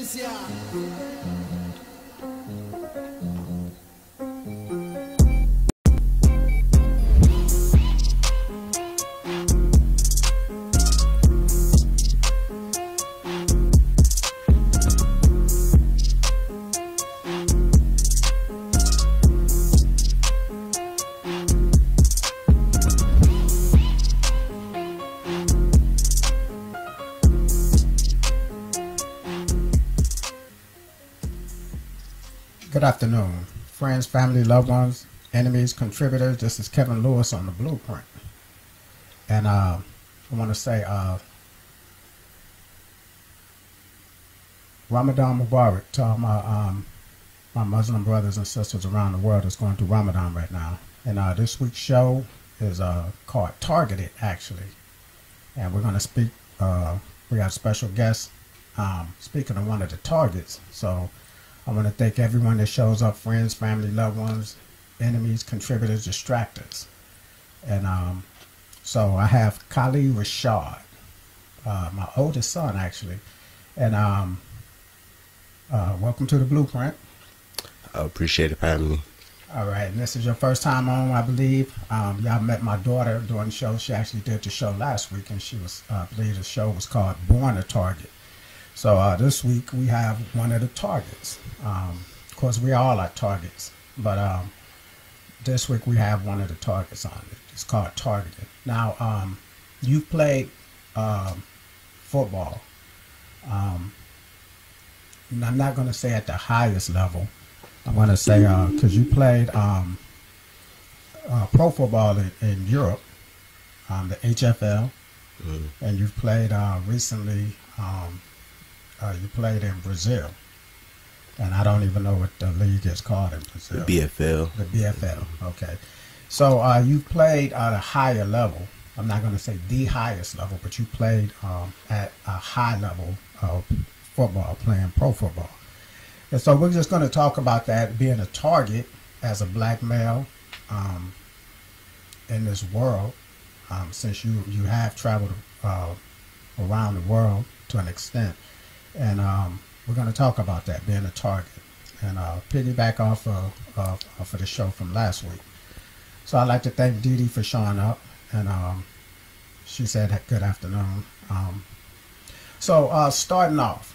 Good afternoon, friends, family, loved ones, enemies, contributors. This is Kevin Lewis on the Blueprint. And I want to say Ramadan Mubarak to all my Muslim brothers and sisters around the world that's going through Ramadan right now. And this week's show is called Targeted, actually. And we're going to speak, we got a special guest speaking of one of the targets. So I want to thank everyone that shows up, friends, family, loved ones, enemies, contributors, distractors. And so I have Kali Rashaad, my oldest son, actually. And welcome to the Blueprint. I appreciate it for having me. All right, and this is your first time on, I believe. Y'all met my daughter during the show. She actually did the show last week, and she was, I believe the show was called Born a Target. So this week we have one of the targets. Of course, we all are targets, but this week we have one of the targets on it. It's called Targeted. Now, you've played football. And I'm not going to say at the highest level. I'm going to say because you played pro football in Europe, the HFL, and you've played recently. You played in Brazil, and I don't even know what the league is called in Brazil. The BFL. The BFL, okay. So you played at a higher level. I'm not going to say the highest level, but you played at a high level of football, playing pro football. And so we're just going to talk about that, being a target as a black male in this world, since you have traveled around the world to an extent. And we're going to talk about that, being a target, and piggyback off of the show from last week. So I'd like to thank Dee Dee for showing up, and she said good afternoon. So starting off,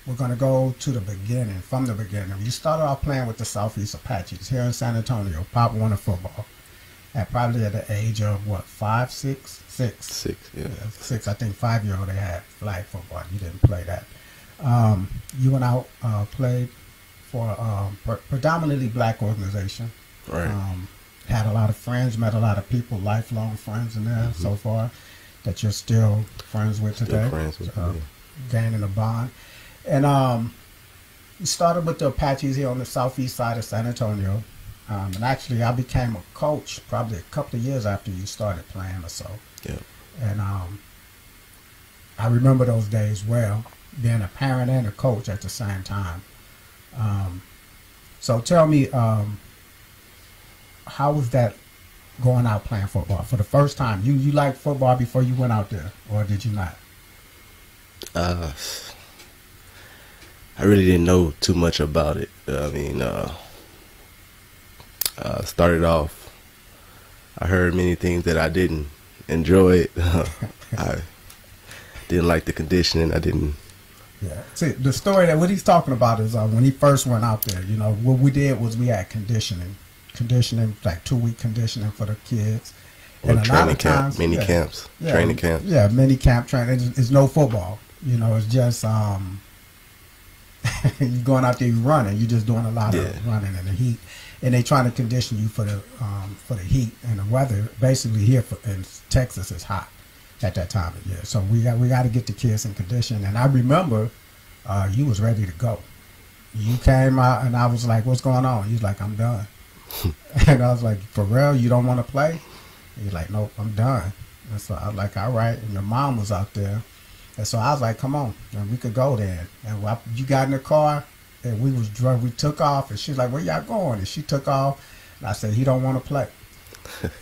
we're going to go to the beginning, from the beginning. You started off playing with the Southeast Apaches here in San Antonio, Pop Warner football, probably at the age of what, 5, 6? Six, yeah. 6. I think 5-year-old they had flag football. You didn't play that. You went out, played for a predominantly black organization. Right. Had a lot of friends, met a lot of people, lifelong friends in there so far that you're still friends with today. Friends with today. Gaining a bond. And you started with the Apaches here on the southeast side of San Antonio. And actually, I became a coach probably a couple of years after you started playing or so. Yeah. And I remember those days well, being a parent and a coach at the same time. So tell me, how was that going out playing football for the first time? You liked football before you went out there, or did you not? I really didn't know too much about it. I mean, started off, I heard many things that I didn't enjoy. I didn't like the conditioning. I didn't. Yeah. See, the story that what he's talking about is when he first went out there, you know, what we did was we had conditioning, like 2-week conditioning for the kids. Or and a lot of times, mini camps, training camps. Yeah, mini camp training. It's no football. You know, it's just you're going out there, you're running. You're just doing a lot of running in the heat. And they trying to condition you for the heat and the weather. Basically, here in Texas, is hot at that time of year. So we got to get the kids in condition. And I remember you was ready to go. You came out, and I was like, "What's going on?" He's like, "I'm done." And I was like, "For real? You don't want to play?" And he's like, "Nope, I'm done." And so I was like, "All right." And your mom was out there, and so I was like, "Come on, and we could go then." And you got in the car. And we took off, and she's like, "Where y'all going?" And she took off, and I said, "He don't want to play."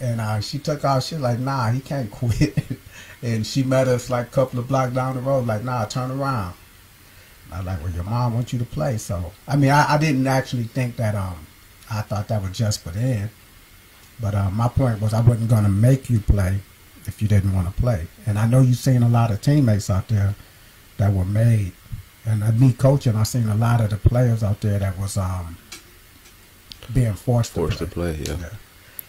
And she took off. She's like, "Nah, he can't quit." And she met us like a couple of blocks down the road, like, "Nah, turn around." I was like, well, your mom wants you to play. So, I mean, I didn't actually think that, I thought that was just for them. But my point was I wasn't going to make you play if you didn't want to play. And I know you've seen a lot of teammates out there that were made. And me coaching, I've seen a lot of the players out there that was being forced to play. Yeah.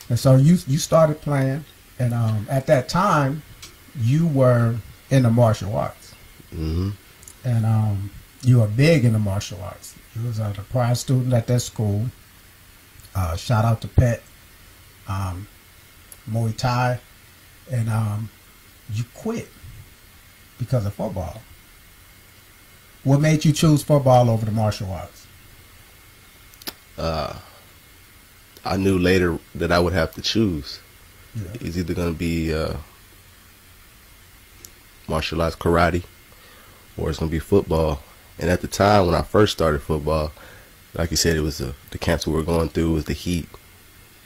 And so you started playing. And at that time, you were in the martial arts. Mm-hmm. And you were big in the martial arts. You was a prize student at that school. Shout out to Pet, Muay Thai. And you quit because of football. What made you choose football over the martial arts? I knew later that I would have to choose. Yeah. It's either going to be martial arts, karate, or it's going to be football. And at the time when I first started football, like you said, it was the cancer we were going through, was the heat.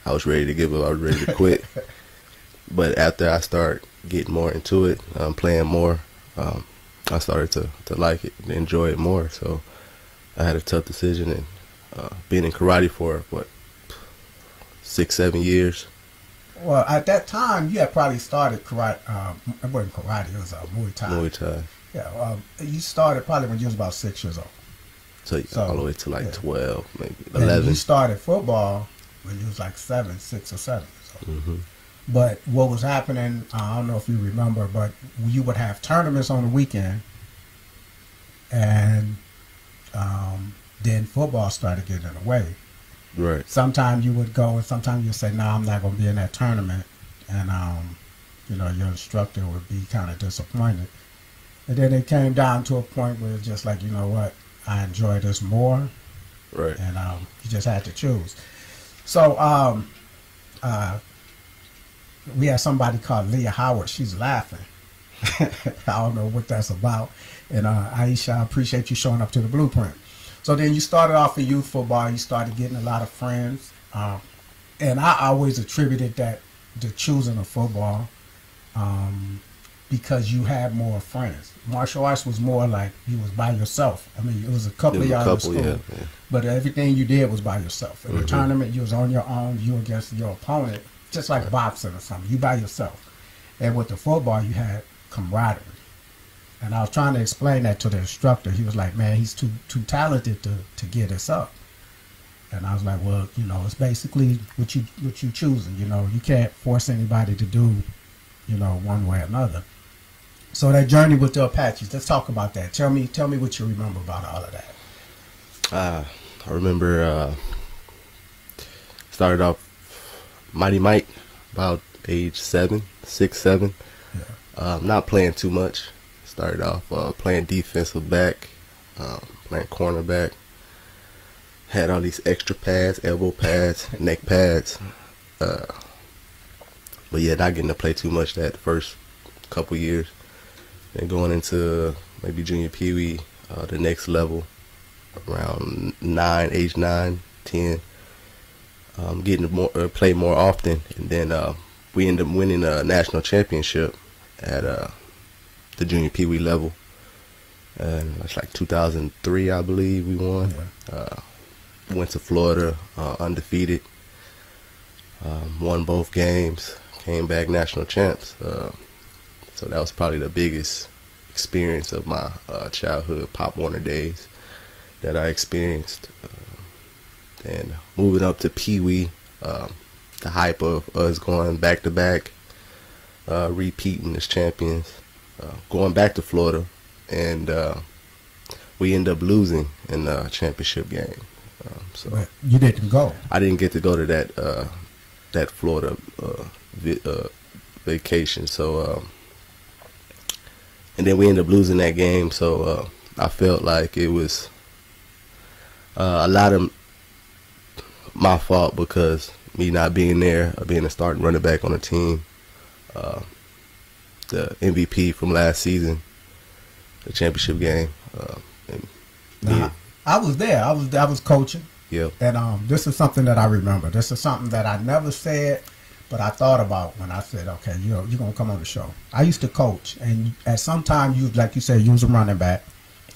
I was ready to give up. I was ready to quit. But after I started getting more into it, playing more, I started to like it and enjoy it more. So I had a tough decision, and being in karate for, 6-7 years. Well, at that time, you had probably started karate. It wasn't karate, it was Muay Thai. Muay Thai. Yeah, you started probably when you was about 6 years old. So all the way to like 12, maybe And 11. you started football when you was like 6 or 7 years old. Mm-hmm. But what was happening, I don't know if you remember, but you would have tournaments on the weekend, and then football started getting in the way. Right. Sometimes you would go, and sometimes you'd say, no, I'm not going to be in that tournament. And, your instructor would be kind of disappointed. And then it came down to a point where it's just like, you know what, I enjoy this more. Right. And you just had to choose. So we had somebody called Leah Howard. She's laughing. I don't know what that's about. And Aisha, I appreciate you showing up to the blueprint. So then you started off in youth football. You started getting a lot of friends. And I always attributed that to choosing a football because you had more friends. Martial arts was more like you was by yourself. I mean, it was a couple of y'all in school. Yeah. But everything you did was by yourself. In the tournament, you was on your own. You against your opponent, just like boxing or something. You by yourself. And with the football, you had camaraderie. And I was trying to explain that to the instructor. He was like, man, he's too talented to get us up. And I was like, well, it's basically what you choosing. You can't force anybody to do, one way or another. So that journey with the Apaches, let's talk about that. Tell me what you remember about all of that. I remember started off Mighty Mike about age 6, 7. Yeah. Not playing too much. Started off playing defensive back, playing cornerback. Had all these extra pads, elbow pads, neck pads. But yeah, not getting to play too much that first couple years. Then going into maybe junior peewee, the next level, around age 9, 10. Getting to play more often. And then we ended up winning a national championship at the junior peewee level. And it's like 2003, I believe we won. Yeah. Went to Florida, undefeated. Won both games. Came back national champs. So that was probably the biggest experience of my childhood Pop Warner days that I experienced. And moving up to peewee, the hype of us going back to back, repeating as champions. Going back to Florida, and we ended up losing in the championship game. So but you didn't go. I didn't get to go to that Florida vacation. So and then we ended up losing that game. So I felt like it was a lot of my fault because me not being there, being a starting running back on the team. The MVP from last season, the championship game. I was there. I was coaching. Yeah. And this is something that I remember. This is something that I never said, but I thought about when I said, okay, you're gonna come on the show. I used to coach, and at some time, like you said, you was a running back,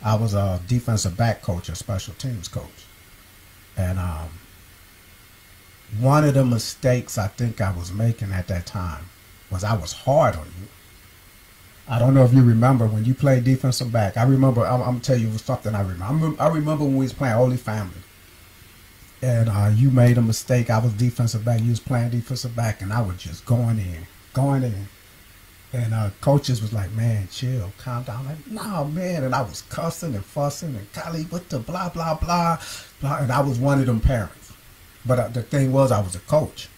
I was a defensive back coach, a special teams coach, and one of the mistakes I think I was making at that time was I was hard on you. I don't know if you remember when you played defensive back. I remember. I'm gonna tell you something I remember. I remember when we was playing Holy Family, and you made a mistake. I was defensive back. You was playing defensive back, and I was just going in. And coaches was like, "Man, chill, calm down." I'm like, "No, man," and I was cussing and fussing and Kali, what the blah blah blah, blah. And I was one of them parents. But the thing was, I was a coach,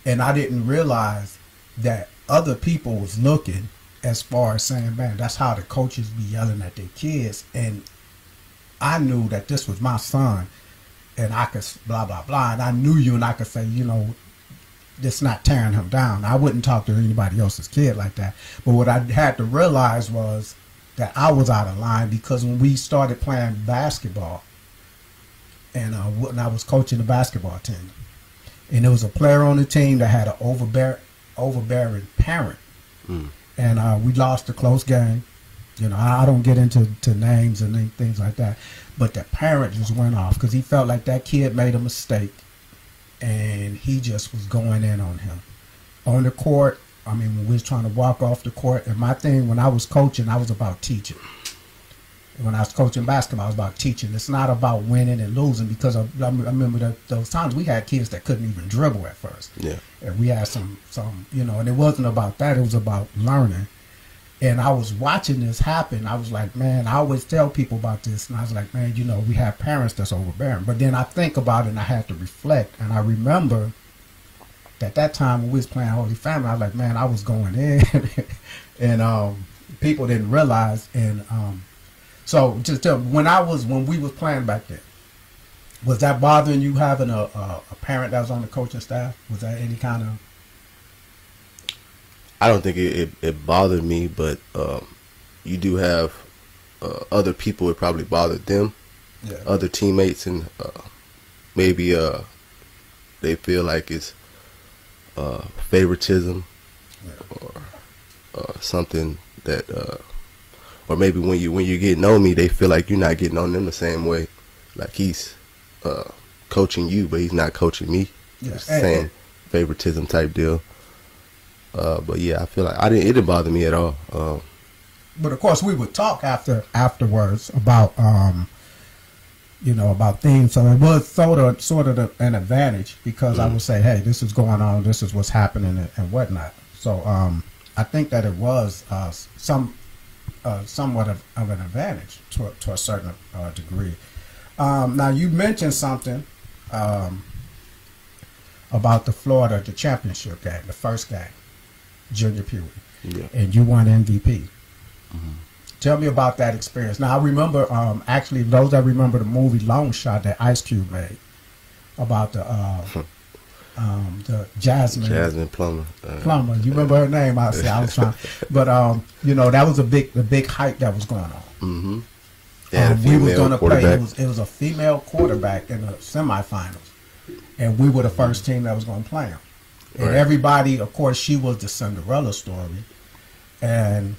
and I didn't realize that other people was looking. As far as saying, man, that's how the coaches be yelling at their kids. And I knew that this was my son, and I could blah, blah, blah. And I knew you, and I could say, this not tearing him down. I wouldn't talk to anybody else's kid like that. But what I had to realize was that I was out of line, because when we started playing basketball, and when I was coaching the basketball team, and there was a player on the team that had an overbearing parent. And we lost a close game. I don't get into names and things like that. But the parent just went off because he felt like that kid made a mistake. And he just was going in on him. On the court, when we was trying to walk off the court. And my thing, when I was coaching, I was about teaching. When I was coaching basketball, I was about teaching. It's not about winning and losing, because I remember those times we had kids that couldn't even dribble at first. Yeah. And we had some, and it wasn't about that. It was about learning. And I was watching this happen. I was like, man, I always tell people about this. And I was like, man, we have parents that's overbearing. But then I think about it, and I had to reflect. And I remember that time when we was playing Holy Family, I was like, man, I was going in. And people didn't realize. And so just tell me, when we was playing back then, was that bothering you, having a parent that was on the coaching staff? Was that any kind of? I don't think it bothered me, but you do have other people it probably bothered them, other teammates, and maybe they feel like it's favoritism or something that. Or maybe when you're getting on me, they feel like you're not getting on them the same way. Like he's coaching you, but he's not coaching me. Yeah. Same favoritism type deal. But yeah, I feel like it didn't bother me at all. But of course, we would talk afterwards about about things. So it was sort of an advantage, because I would say, hey, this is going on, this is what's happening, and whatnot. So I think that it was somewhat of an advantage to a certain degree. Now, you mentioned something about the championship game, the first game, junior puberty, and you won MVP. Tell me about that experience. Now, I remember, actually, those that remember the movie Long Shot that Ice Cube made about the Jasmine Plummer. Plummer. You remember her name? I was trying. But, that was the big hype that was going on. We were going to play. It was a female quarterback in the semifinals. And we were the first team that was going to play them. And everybody, of course, she was the Cinderella story. And,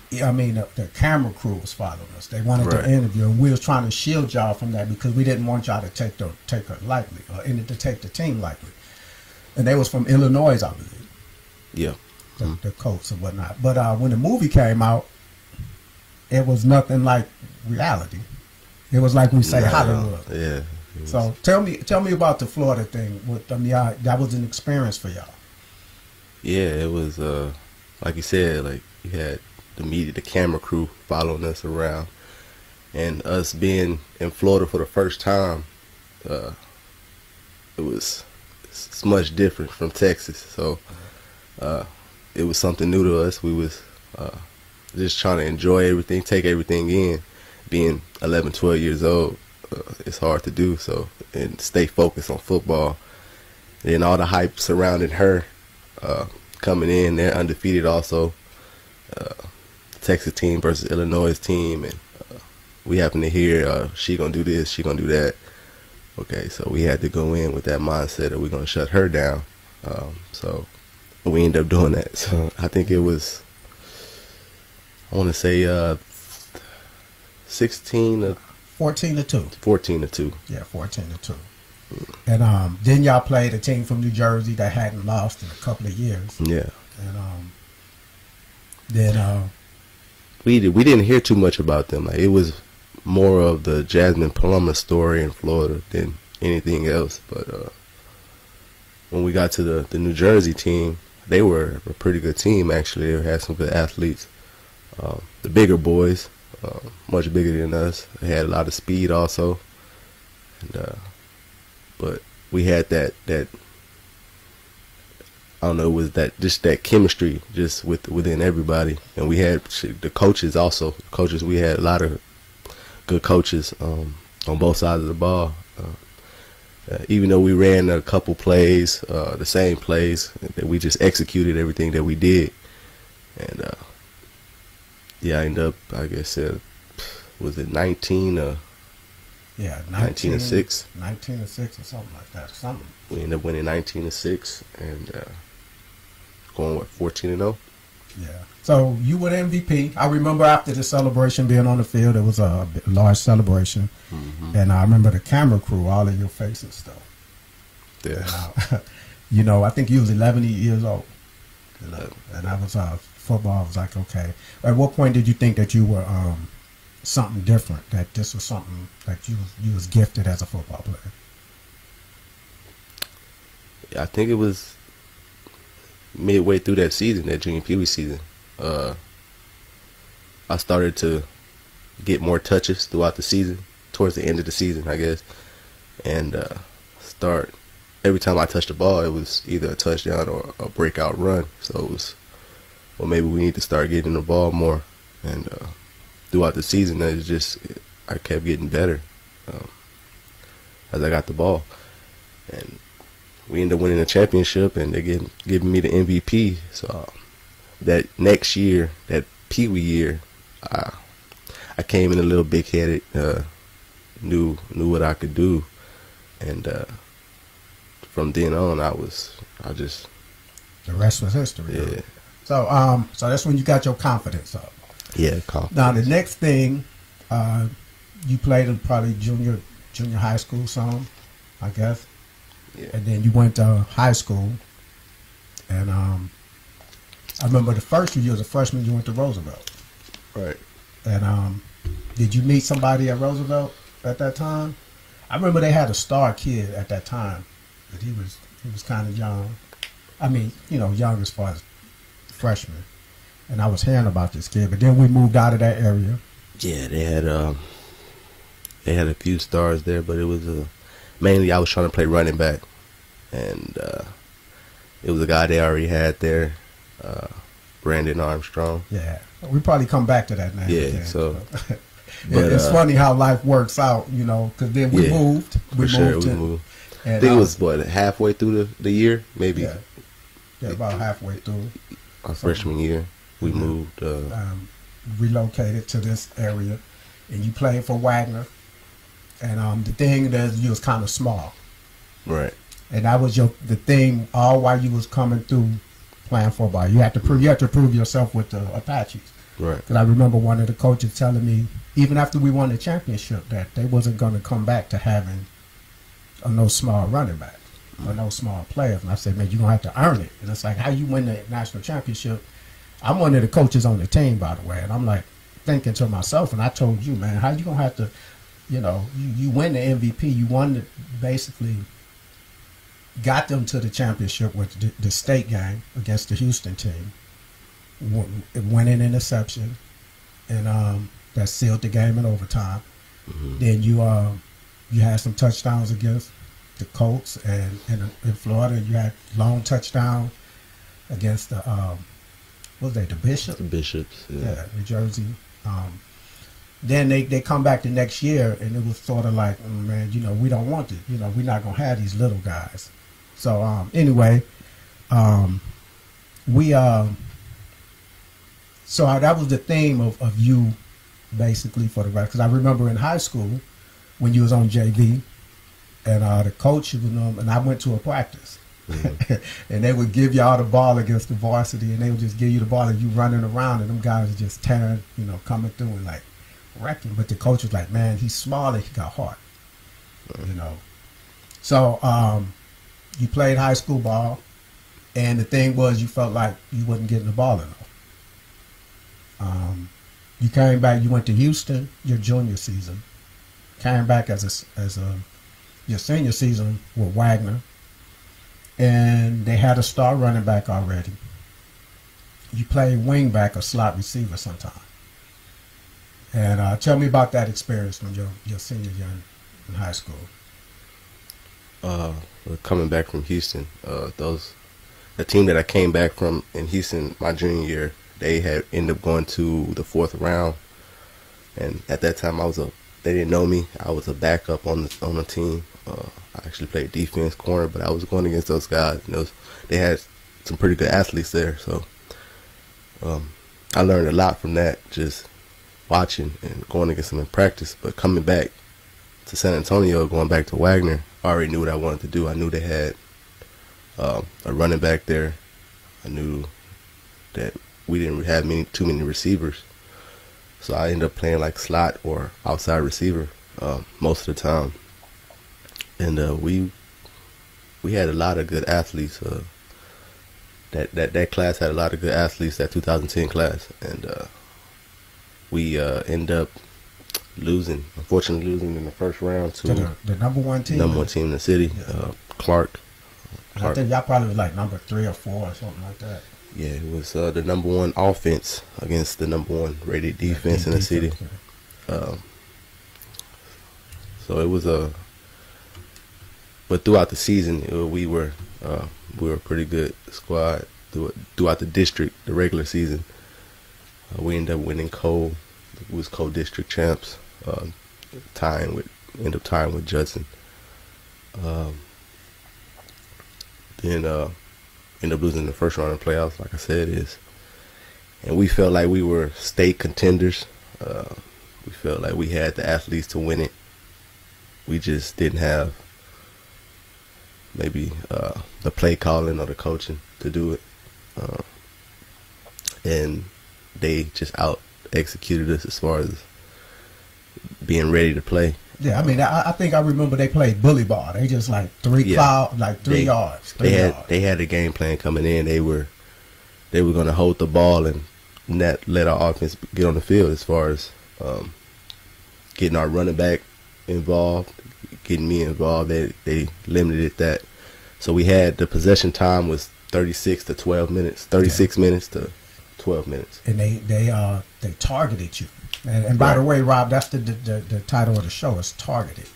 the camera crew was following us. They wanted to interview, and we was trying to shield y'all from that, because we didn't want y'all to take her lightly, or to take the team lightly. And they was from Illinois, I believe. Yeah. The Colts and whatnot. But when the movie came out, it was nothing like reality. It was like we say Hollywood. Yeah. So tell me about the Florida thing. That was an experience for y'all. Yeah, it was like you said, like you had the media, the camera crew following us around, and us being in Florida for the first time. It's much different from Texas, so it was something new to us. We was just trying to enjoy everything, take everything in. Being 11, 12 years old, it's hard to do so, and stay focused on football. And all the hype surrounding her coming in, they're undefeated also. Texas team versus Illinois team, and we happen to hear she gonna do this, she gonna do that. Okay, so we had to go in with that mindset that we're gonna shut her down. So we ended up doing that. So I think it was, I want to say 16 to 14 to 2. 14 to 2. Yeah, 14 to 2. And then y'all played a team from New Jersey that hadn't lost in a couple of years. Yeah. And then we didn't hear too much about them. Like, it was more of the Jasmine Plummer story in Florida than anything else. But when we got to the New Jersey team, they were a pretty good team, actually. They had some good athletes. The bigger boys, much bigger than us. They had a lot of speed also. And but we had that I don't know, it was that chemistry just within everybody. And we had the coaches also. We had a lot of good coaches on both sides of the ball. Even though we ran a couple plays, the same plays, that we just executed everything that we did. And I ended up, I guess, was it 19 or? Yeah, 19 and 6. 19 and 6 or something like that. Something. We ended up winning 19 and 6 and going 14 and 0. Yeah. So you were the MVP. I remember after the celebration being on the field, it was a large celebration, and I remember the camera crew all in your face and stuff. Yeah. And, I think you was 11 years old, and I was football. I was like, okay. At what point did you think that you were something different? That this was something that you was gifted as a football player? I think it was midway through that season, that junior Pee Wee season. I started to get more touches throughout the season, towards the end of the season, I guess. And every time I touched the ball, it was either a touchdown or a breakout run. So it was, well, maybe we need to start getting the ball more. And throughout the season, I kept getting better as I got the ball. And we ended up winning the championship, and they're giving me the MVP. So that next year, that Pee Wee year, I came in a little big-headed, knew what I could do, and from then on, the rest was history. Yeah. So that's when you got your confidence up. Yeah, confidence. Now the next thing, you played in probably junior high school some, I guess. Yeah. And then you went to high school, and I remember the first year you was a freshman, you went to Roosevelt. Right. And did you meet somebody at Roosevelt at that time? I remember they had a star kid at that time, but he was kind of young. I mean, young as far as freshman. And I was hearing about this kid, but then we moved out of that area. Yeah, they had a few stars there, but it was mainly I was trying to play running back, and it was a guy they already had there, Brandon Armstrong. Yeah, we probably come back to that now. Yeah, again, so but it's funny how life works out, because then we moved. We moved. I think it was halfway through the year, maybe. Yeah, about halfway through our freshman year. We moved. Relocated to this area, and you played for Wagner. And the thing is, you was kind of small, right? And that was the thing all while you was coming through playing football. You had to prove yourself with the Apaches, right? Because I remember one of the coaches telling me, even after we won the championship, that they wasn't going to come back to having no small running back or no small players. And I said, man, you're going to have to earn it. And it's like, how you win the national championship? I'm one of the coaches on the team, by the way, and I'm like thinking to myself, and I told you, man, how you going to have to, you win the MVP, you won basically got them to the championship with the state game against the Houston team, winning interception, and that sealed the game in overtime. Mm-hmm. Then you had some touchdowns against the Colts, and in Florida you had long touchdown against the what was they, the Bishops? The Bishops, yeah, New Jersey. Then they come back the next year, and it was sort of like, man, we don't want it. We're not gonna have these little guys. So anyway, so that was the theme of you, basically, for the rest. Because I remember in high school when you was on JV, and the coach was and I went to a practice. Mm-hmm. And they would give y'all the ball against the varsity, and they would just give you the ball, and you running around, and them guys are just tearing, coming through and like wreck him. But the coach was like, man, he's smaller, he got heart. You know. So you played high school ball, and the thing was you felt like you wasn't getting the ball enough. You came back, you went to Houston your junior season, came back as your senior season with Wagner, and they had a star running back already. You played wing back or slot receiver sometime. And tell me about that experience when your senior year in high school. Coming back from Houston, the team that I came back from in Houston my junior year, they had ended up going to the 4th round, and at that time they didn't know me. I was a backup on the team. I actually played defense, corner, but I was going against those guys. And they had some pretty good athletes there, so I learned a lot from that, just watching and going against them in practice. But coming back to San Antonio, going back to Wagner, I already knew what I wanted to do. I knew they had a running back there. I knew that we didn't have too many receivers, so I ended up playing like slot or outside receiver most of the time. And we had a lot of good athletes. That class had a lot of good athletes. That 2010 class, and we ended up unfortunately losing in the first round to the number one team. Number one team in the city, yeah. Clark. I think y'all probably was like number 3 or 4 or something like that. Yeah, it was the number 1 offense against the number 1 rated defense in the city. So it was but throughout the season, we were a pretty good squad throughout the district. The regular season, we ended up winning we was co-district champs, ended up tying with Judson. Then ended up losing the first round of the playoffs, like I said, and we felt like we were state contenders. We felt like we had the athletes to win it. We just didn't have maybe the play calling or the coaching to do it. And they just out executed us as far as being ready to play. Yeah, I mean, I think I remember they played bully ball. They just like 3 yards. They had a game plan coming in. They were going to hold the ball and not let our offense get on the field. As far as getting our running back involved, getting me involved, they limited that. So we had the possession time was 36 to 12 minutes, 36 minutes to 12 minutes, and they targeted you. And by the way, Rob, that's the title of the show is Targeted.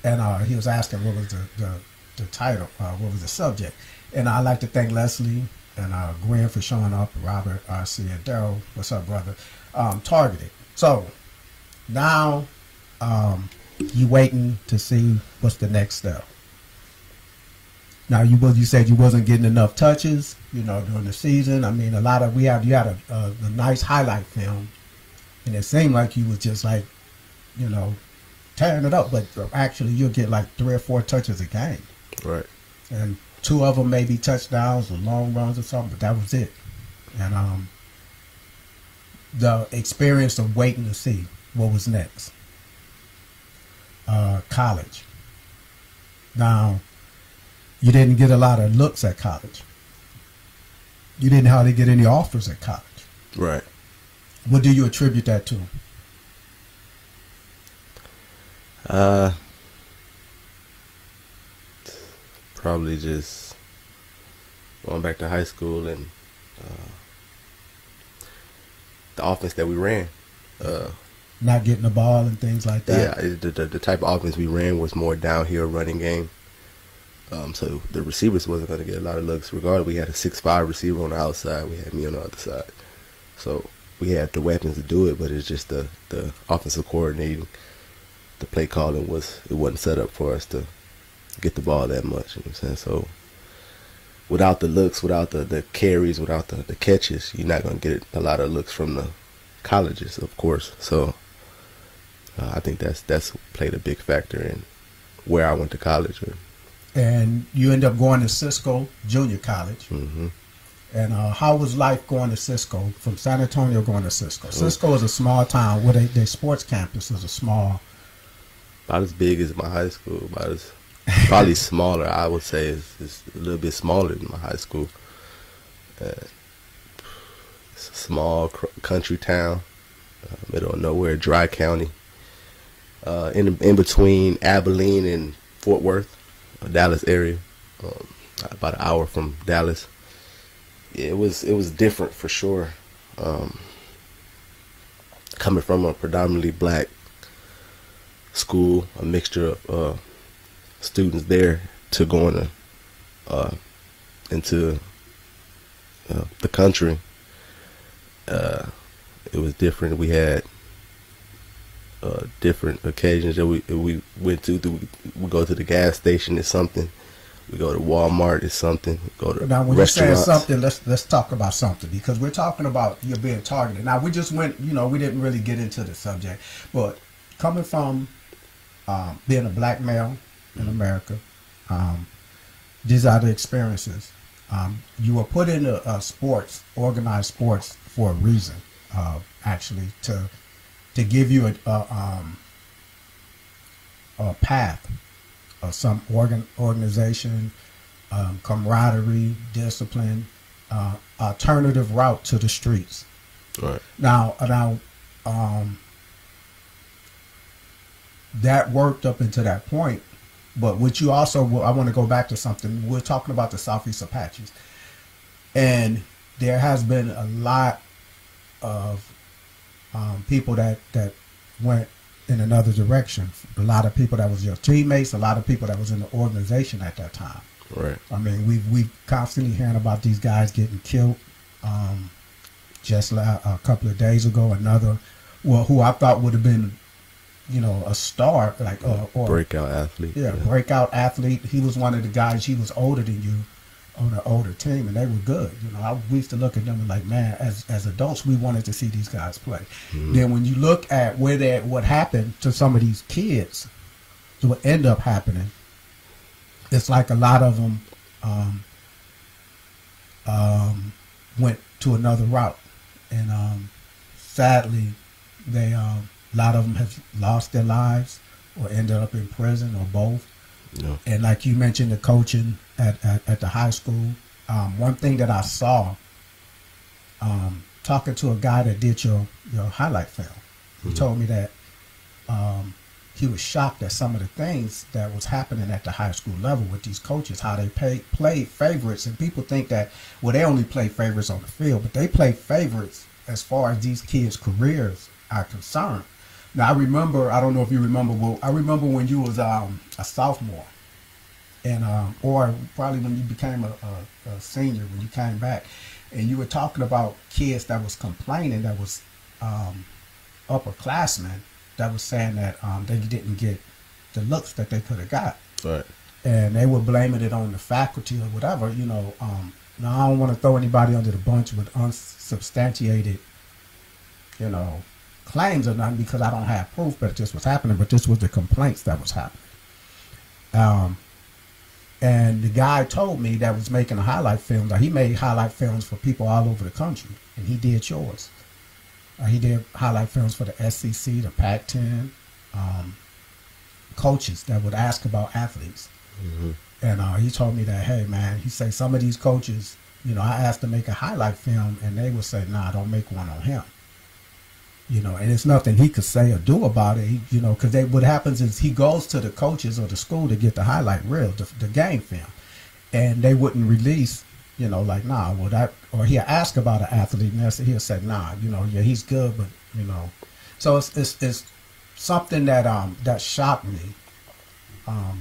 And he was asking what was the title, what was the subject. And I'd like to thank Leslie and Gwen for showing up, Robert, RC, and Daryl. What's up, brother? Targeted. So now you waiting to see what's the next step. Now you said you wasn't getting enough touches, during the season. I mean, you had a nice highlight film. And it seemed like you was just like, tearing it up. But actually, you'll get like 3 or 4 touches a game. Right. And 2 of them may be touchdowns or long runs or something, but that was it. And the experience of waiting to see what was next. College. Now, you didn't get a lot of looks at college. You didn't hardly get any offers at college. Right. What do you attribute that to? Probably just going back to high school and the offense that we ran. Not getting the ball and things like that. Yeah, the type of offense we ran was more downhill running game. So the receivers wasn't going to get a lot of looks. Regardless, we had a 6'5" receiver on the outside. We had me on the other side. So we had the weapons to do it, but it's just the offensive coordinating, the play calling it wasn't set up for us to get the ball that much. You know what I'm saying? So without the looks, without the carries, without the catches, you're not going to get a lot of looks from the colleges, of course. So I think that's played a big factor in where I went to college. And you end up going to Cisco Junior College. Mm-hmm. And how was life going to Cisco, from San Antonio going to Cisco? Cisco is a small town where their sports campus is a small. About as big as my high school. Probably smaller, I would say. It's a little bit smaller than my high school. It's a small country town, middle of nowhere, dry county. In between Abilene and Fort Worth, Dallas area, about an hour from Dallas. It was different for sure. Coming from a predominantly black school, a mixture of students there, to going into the country. It was different. We had different occasions that we went to. We go to the gas station, it's something. We go to Walmart, it's something. We go to now, when restaurants. you're saying something, let's talk about something, because we're talking about you're being targeted. Now, we just went, we didn't really get into the subject, but coming from being a black male in America, these are the experiences. You were put into organized sports for a reason, actually, to give you a path, some organization, camaraderie, discipline, alternative route to the streets. Right. Now, that worked up into that point, but what you also, I want to go back to something. We're talking about the Southeast Apaches, and there has been a lot of people that went in another direction. A lot of people that was your teammates, a lot of people that was in the organization at that time. Right. I mean, we've constantly hearing about these guys getting killed. Just a couple of days ago, another, who I thought would have been, a star, like or breakout athlete. Yeah, breakout athlete. He was one of the guys. He was older than you, on an older team, and they were good. We used to look at them and like, man, as adults, we wanted to see these guys play. Mm-hmm. Then when you look at what happened to some of these kids, to what end up happening, it's like a lot of them went to another route, and sadly, they a lot of them have lost their lives or ended up in prison or both. No. And like you mentioned, the coaching at the high school. One thing that I saw, talking to a guy that did your highlight film, he mm-hmm. told me that he was shocked at some of the things that was happening at the high school level with these coaches, how they played favorites. And people think that, they only play favorites on the field, but they play favorites as far as these kids' careers are concerned. Now, I remember, I don't know if you remember, I remember when you was a sophomore, and or probably when you became a senior, when you came back, and you were talking about kids that was complaining, that was upperclassmen, that was saying that they didn't get the looks that they could have got. Right. And they were blaming it on the faculty or whatever, Now, I don't want to throw anybody under the bunch with unsubstantiated, claims or nothing, because I don't have proof that this was happening, but this was the complaints that was happening. And the guy told me that was making a highlight film, that he made highlight films for people all over the country, and he did yours. He did highlight films for the SEC, the Pac-10, coaches that would ask about athletes. Mm-hmm. And he told me that, hey, man, he said some of these coaches, I asked to make a highlight film, and they would say, nah, don't make one on him. And there's nothing he could say or do about it, because what happens is he goes to the coaches or the school to get the highlight reel, the game film, and they wouldn't release, like, nah, well, that, or he'll ask about an athlete, and he'll say, nah, yeah, he's good, but, so it's something that shocked me,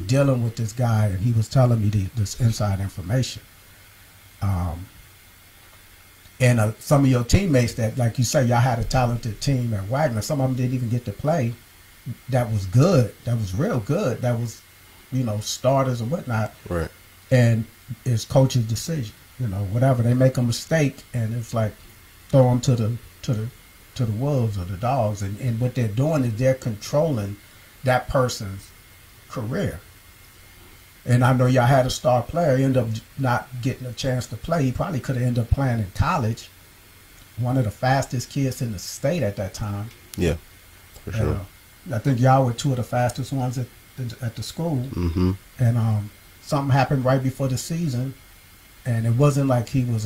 dealing with this guy, and he was telling me this inside information. And some of your teammates that, like you say, y'all had a talented team at Wagner. Some of them didn't even get to play. That was good. That was real good. That was, starters and whatnot. Right. And it's coach's decision. Whatever, they make a mistake, and it's like throw them to the wolves or the dogs. And what they're doing is they're controlling that person's career. And I know y'all had a star player. He ended up not getting a chance to play. He probably could have ended up playing in college. One of the fastest kids in the state at that time. Yeah, for sure. I think y'all were two of the fastest ones at the school. Mm-hmm. And something happened right before the season, and it wasn't like he was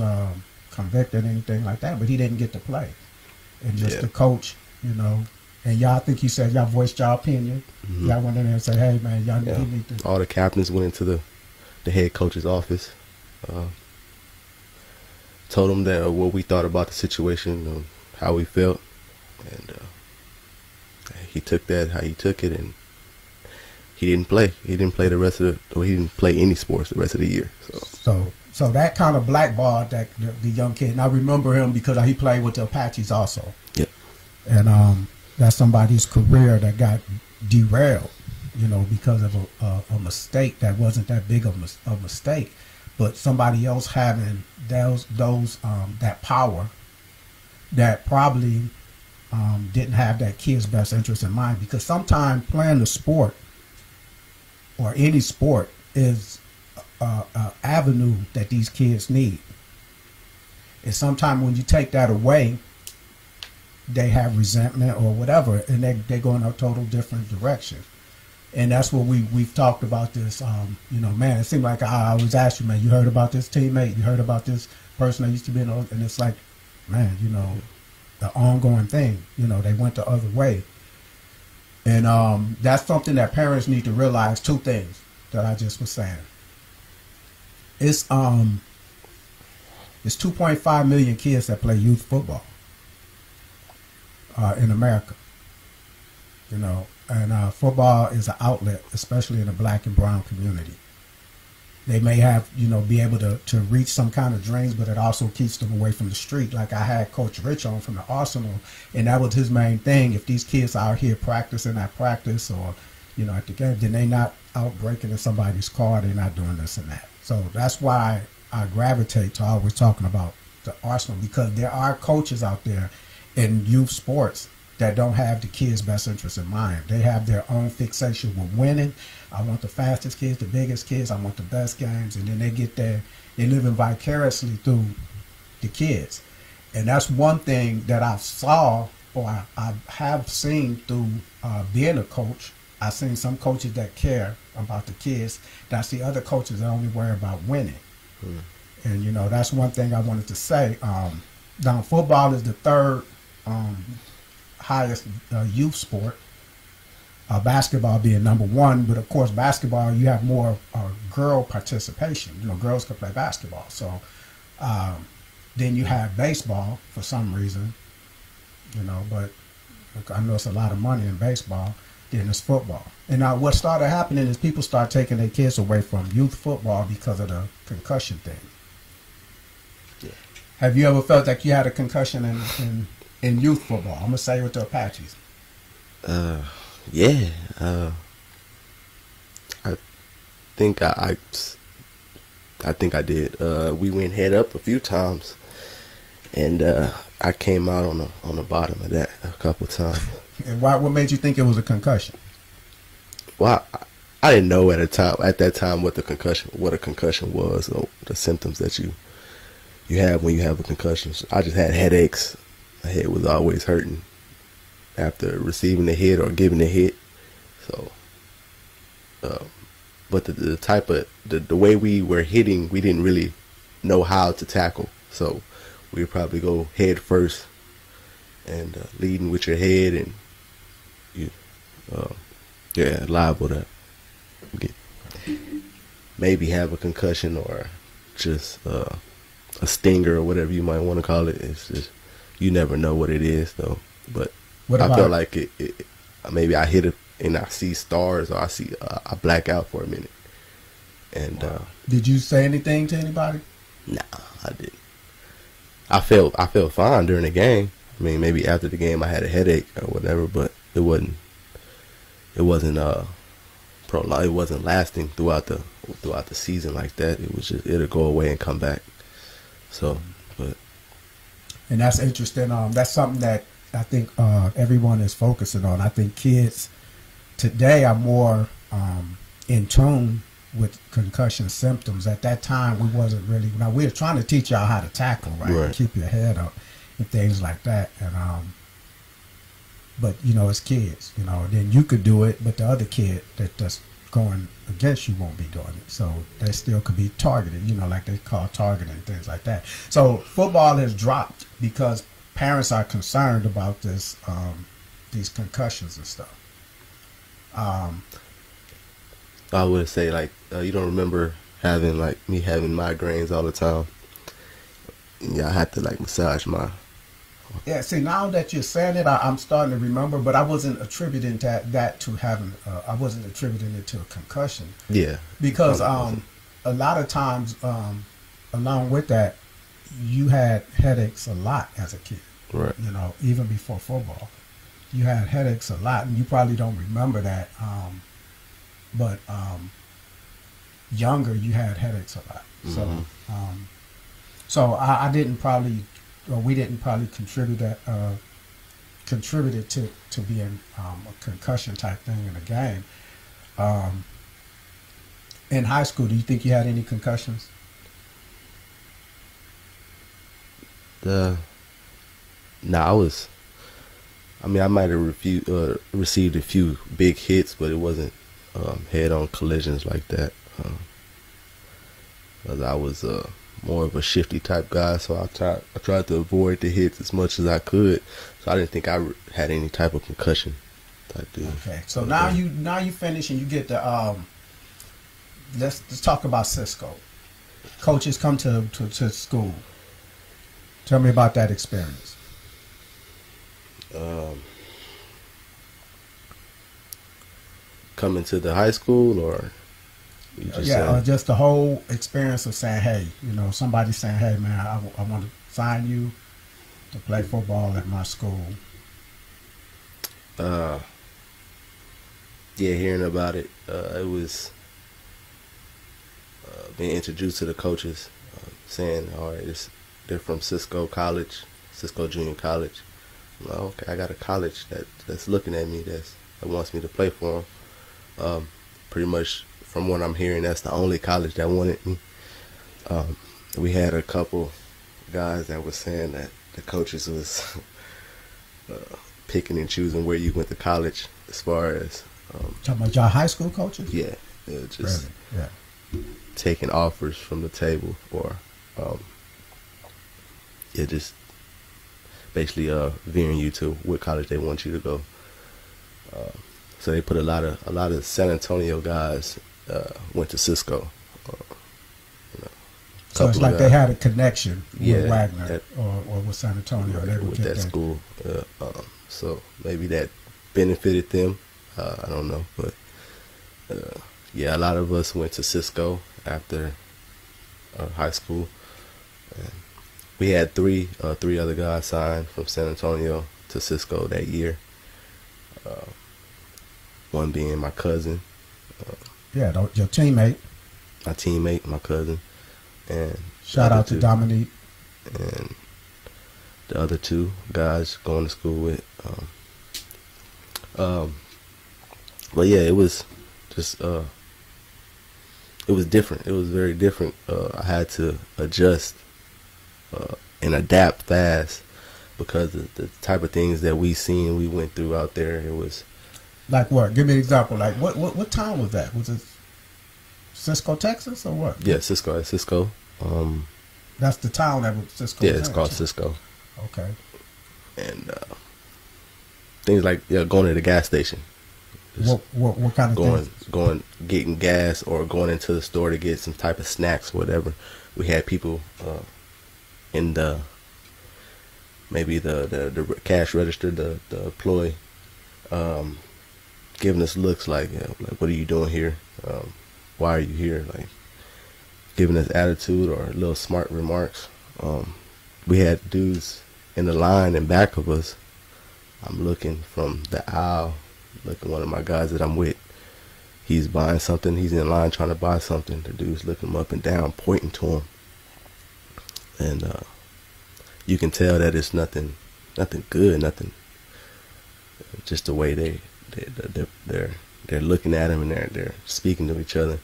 convicted or anything like that, but he didn't get to play. And just the coach, you know, and y'all, I think you said y'all voiced y'all opinion. Mm-hmm. Y'all went in there and said, hey, man, y'all need to. All the captains went into the head coach's office. Told him that what we thought about the situation, how we felt. And he took that, how he took it, and he didn't play. He didn't play he didn't play any sports the rest of the year. So that kind of blackballed the young kid. And I remember him because he played with the Apaches also. Yep. And that's somebody's career that got derailed, you know, because of a mistake that wasn't that big of a mistake, but somebody else having that power that probably didn't have that kid's best interest in mind. Because sometimes playing the sport or any sport is an avenue that these kids need. And sometimes when you take that away, they have resentment or whatever, and they go in a total different direction. And that's what we've talked about this. You know, man, it seemed like I always ask you, man, you heard about this teammate? You heard about this person that used to be in those? And it's like, man, you know, the ongoing thing. You know, they went the other way. And that's something that parents need to realize. Two things that I just was saying. It's 2.5 million kids that play youth football in America. You know, and football is an outlet, especially in the black and brown community. They may have, you know, be able to reach some kind of dreams, but it also keeps them away from the street. Like I had Coach Rich on from the Arsenal, and that was his main thing. If these kids are out here practicing at practice or, you know, at the game, then they not out breaking in somebody's car. They're not doing this and that. So that's why I gravitate to always talking about the Arsenal, because there are coaches out there in youth sports that don't have the kids' best interest in mind. They have their own fixation with winning. I want the fastest kids, the biggest kids. I want the best games. And then they get there. They live vicariously through the kids. And that's one thing that I saw, or I have seen through being a coach. I've seen some coaches that care about the kids. And I see other coaches that only worry about winning. Mm. And, you know, that's one thing I wanted to say. Now, football is the third highest youth sport, basketball being number one, but of course basketball you have more girl participation. You know, girls can play basketball. So then you have baseball for some reason, you know, but I know it's a lot of money in baseball. Then it's football. And now what started happening is people start taking their kids away from youth football because of the concussion thing. Yeah. Have you ever felt like you had a concussion in youth football? I'm gonna say with the Apaches. Yeah. I think I think I did. We went head up a few times, and I came out on the bottom of that a couple times. And what made you think it was a concussion? Well, I didn't know at that time what a concussion was, or the symptoms that you have when you have a concussion. So I just had headaches. My head was always hurting after receiving the hit or giving the hit. So, but the type of the way we were hitting, we didn't really know how to tackle. So we would probably go head first and leading with your head, and you, liable to maybe have a concussion or just a stinger or whatever you might want to call it. It's just, you never know what it is though. But I feel like it maybe I hit it and I see stars, or I black out for a minute. And did you say anything to anybody? No, I didn't. I felt fine during the game. I mean, maybe after the game I had a headache or whatever, but it wasn't prolonged. It wasn't lasting throughout the season like that. It was just, it'll go away and come back. So, but. And that's interesting. That's something that I think everyone is focusing on. I think kids today are more in tune with concussion symptoms. At that time, we wasn't really. Now we were trying to teach y'all how to tackle, right? And keep your head up and things like that. And but you know, as kids, you know, then you could do it, but the other kid that's going against you won't be doing it. So they still could be targeted, you know, like they call targeting, things like that. So football has dropped because parents are concerned about this, these concussions and stuff. I would say, like, you don't remember having, like, me having migraines all the time. Yeah, I had to, like, massage my... Yeah, see, now that you're saying it, I'm starting to remember, but I wasn't attributing that to having, I wasn't attributing it to a concussion. Yeah. Because a lot of times, along with that, you had headaches a lot as a kid. Right. You know, even before football. You had headaches a lot, and you probably don't remember that. But younger, you had headaches a lot. Mm-hmm. So I didn't probably, or we didn't probably contributed to being a concussion type thing in a game. In high school, do you think you had any concussions? I might have received a few big hits, but it wasn't head-on collisions like that. Because I was more of a shifty type guy, so I tried to avoid the hits as much as I could. So I didn't think I had any type of concussion type deal. Okay, so now you finish and you get the let's talk about Cisco. Coaches come to school. Tell me about that experience. Coming to the high school, or you just just the whole experience of saying, hey, you know, somebody saying, hey, man, I want to sign you to play football at my school. Hearing about it, it was being introduced to the coaches, saying, all right, they're from Cisco Junior College. I'm like, okay, I got a college that's looking at me, that wants me to play for them. Pretty much, from what I'm hearing, that's the only college that wanted me. We had a couple guys that were saying that the coaches was picking and choosing where you went to college, as far as talking about y'all high school coaches. Yeah, just really? taking offers from the table, or just basically veering you to what college they want you to go. So they put a lot of San Antonio guys went to Cisco. So it's like they had a connection with Wagner or with San Antonio. Right, with that school. So maybe that benefited them. I don't know. But a lot of us went to Cisco after high school. And we had three other guys signed from San Antonio to Cisco that year. One being my cousin. Your teammate. My teammate, my cousin. And shout out to Dominique. And the other two guys going to school with. But yeah, it was just it was different. It was very different. I had to adjust and adapt fast, because of the type of things that we went through out there. It was like what? Give me an example. Like what town was that? Was it Cisco, Texas, or what? Yeah, Cisco. That's the town that was Cisco. Yeah, it's called Cisco. Okay. And things like going to the gas station. What kind of things? Getting gas, or going into the store to get some type of snacks, whatever. We had people in the cash register, the employee, giving us looks like what are you doing here? Why are you here? Like, giving us attitude or little smart remarks. We had dudes in the line in back of us. I'm looking from the aisle, looking one of my guys that I'm with. He's buying something. He's in line trying to buy something. The dude's looking him up and down, pointing to him. And you can tell that it's nothing good, nothing. Just the way they're looking at him, and they're speaking to each other.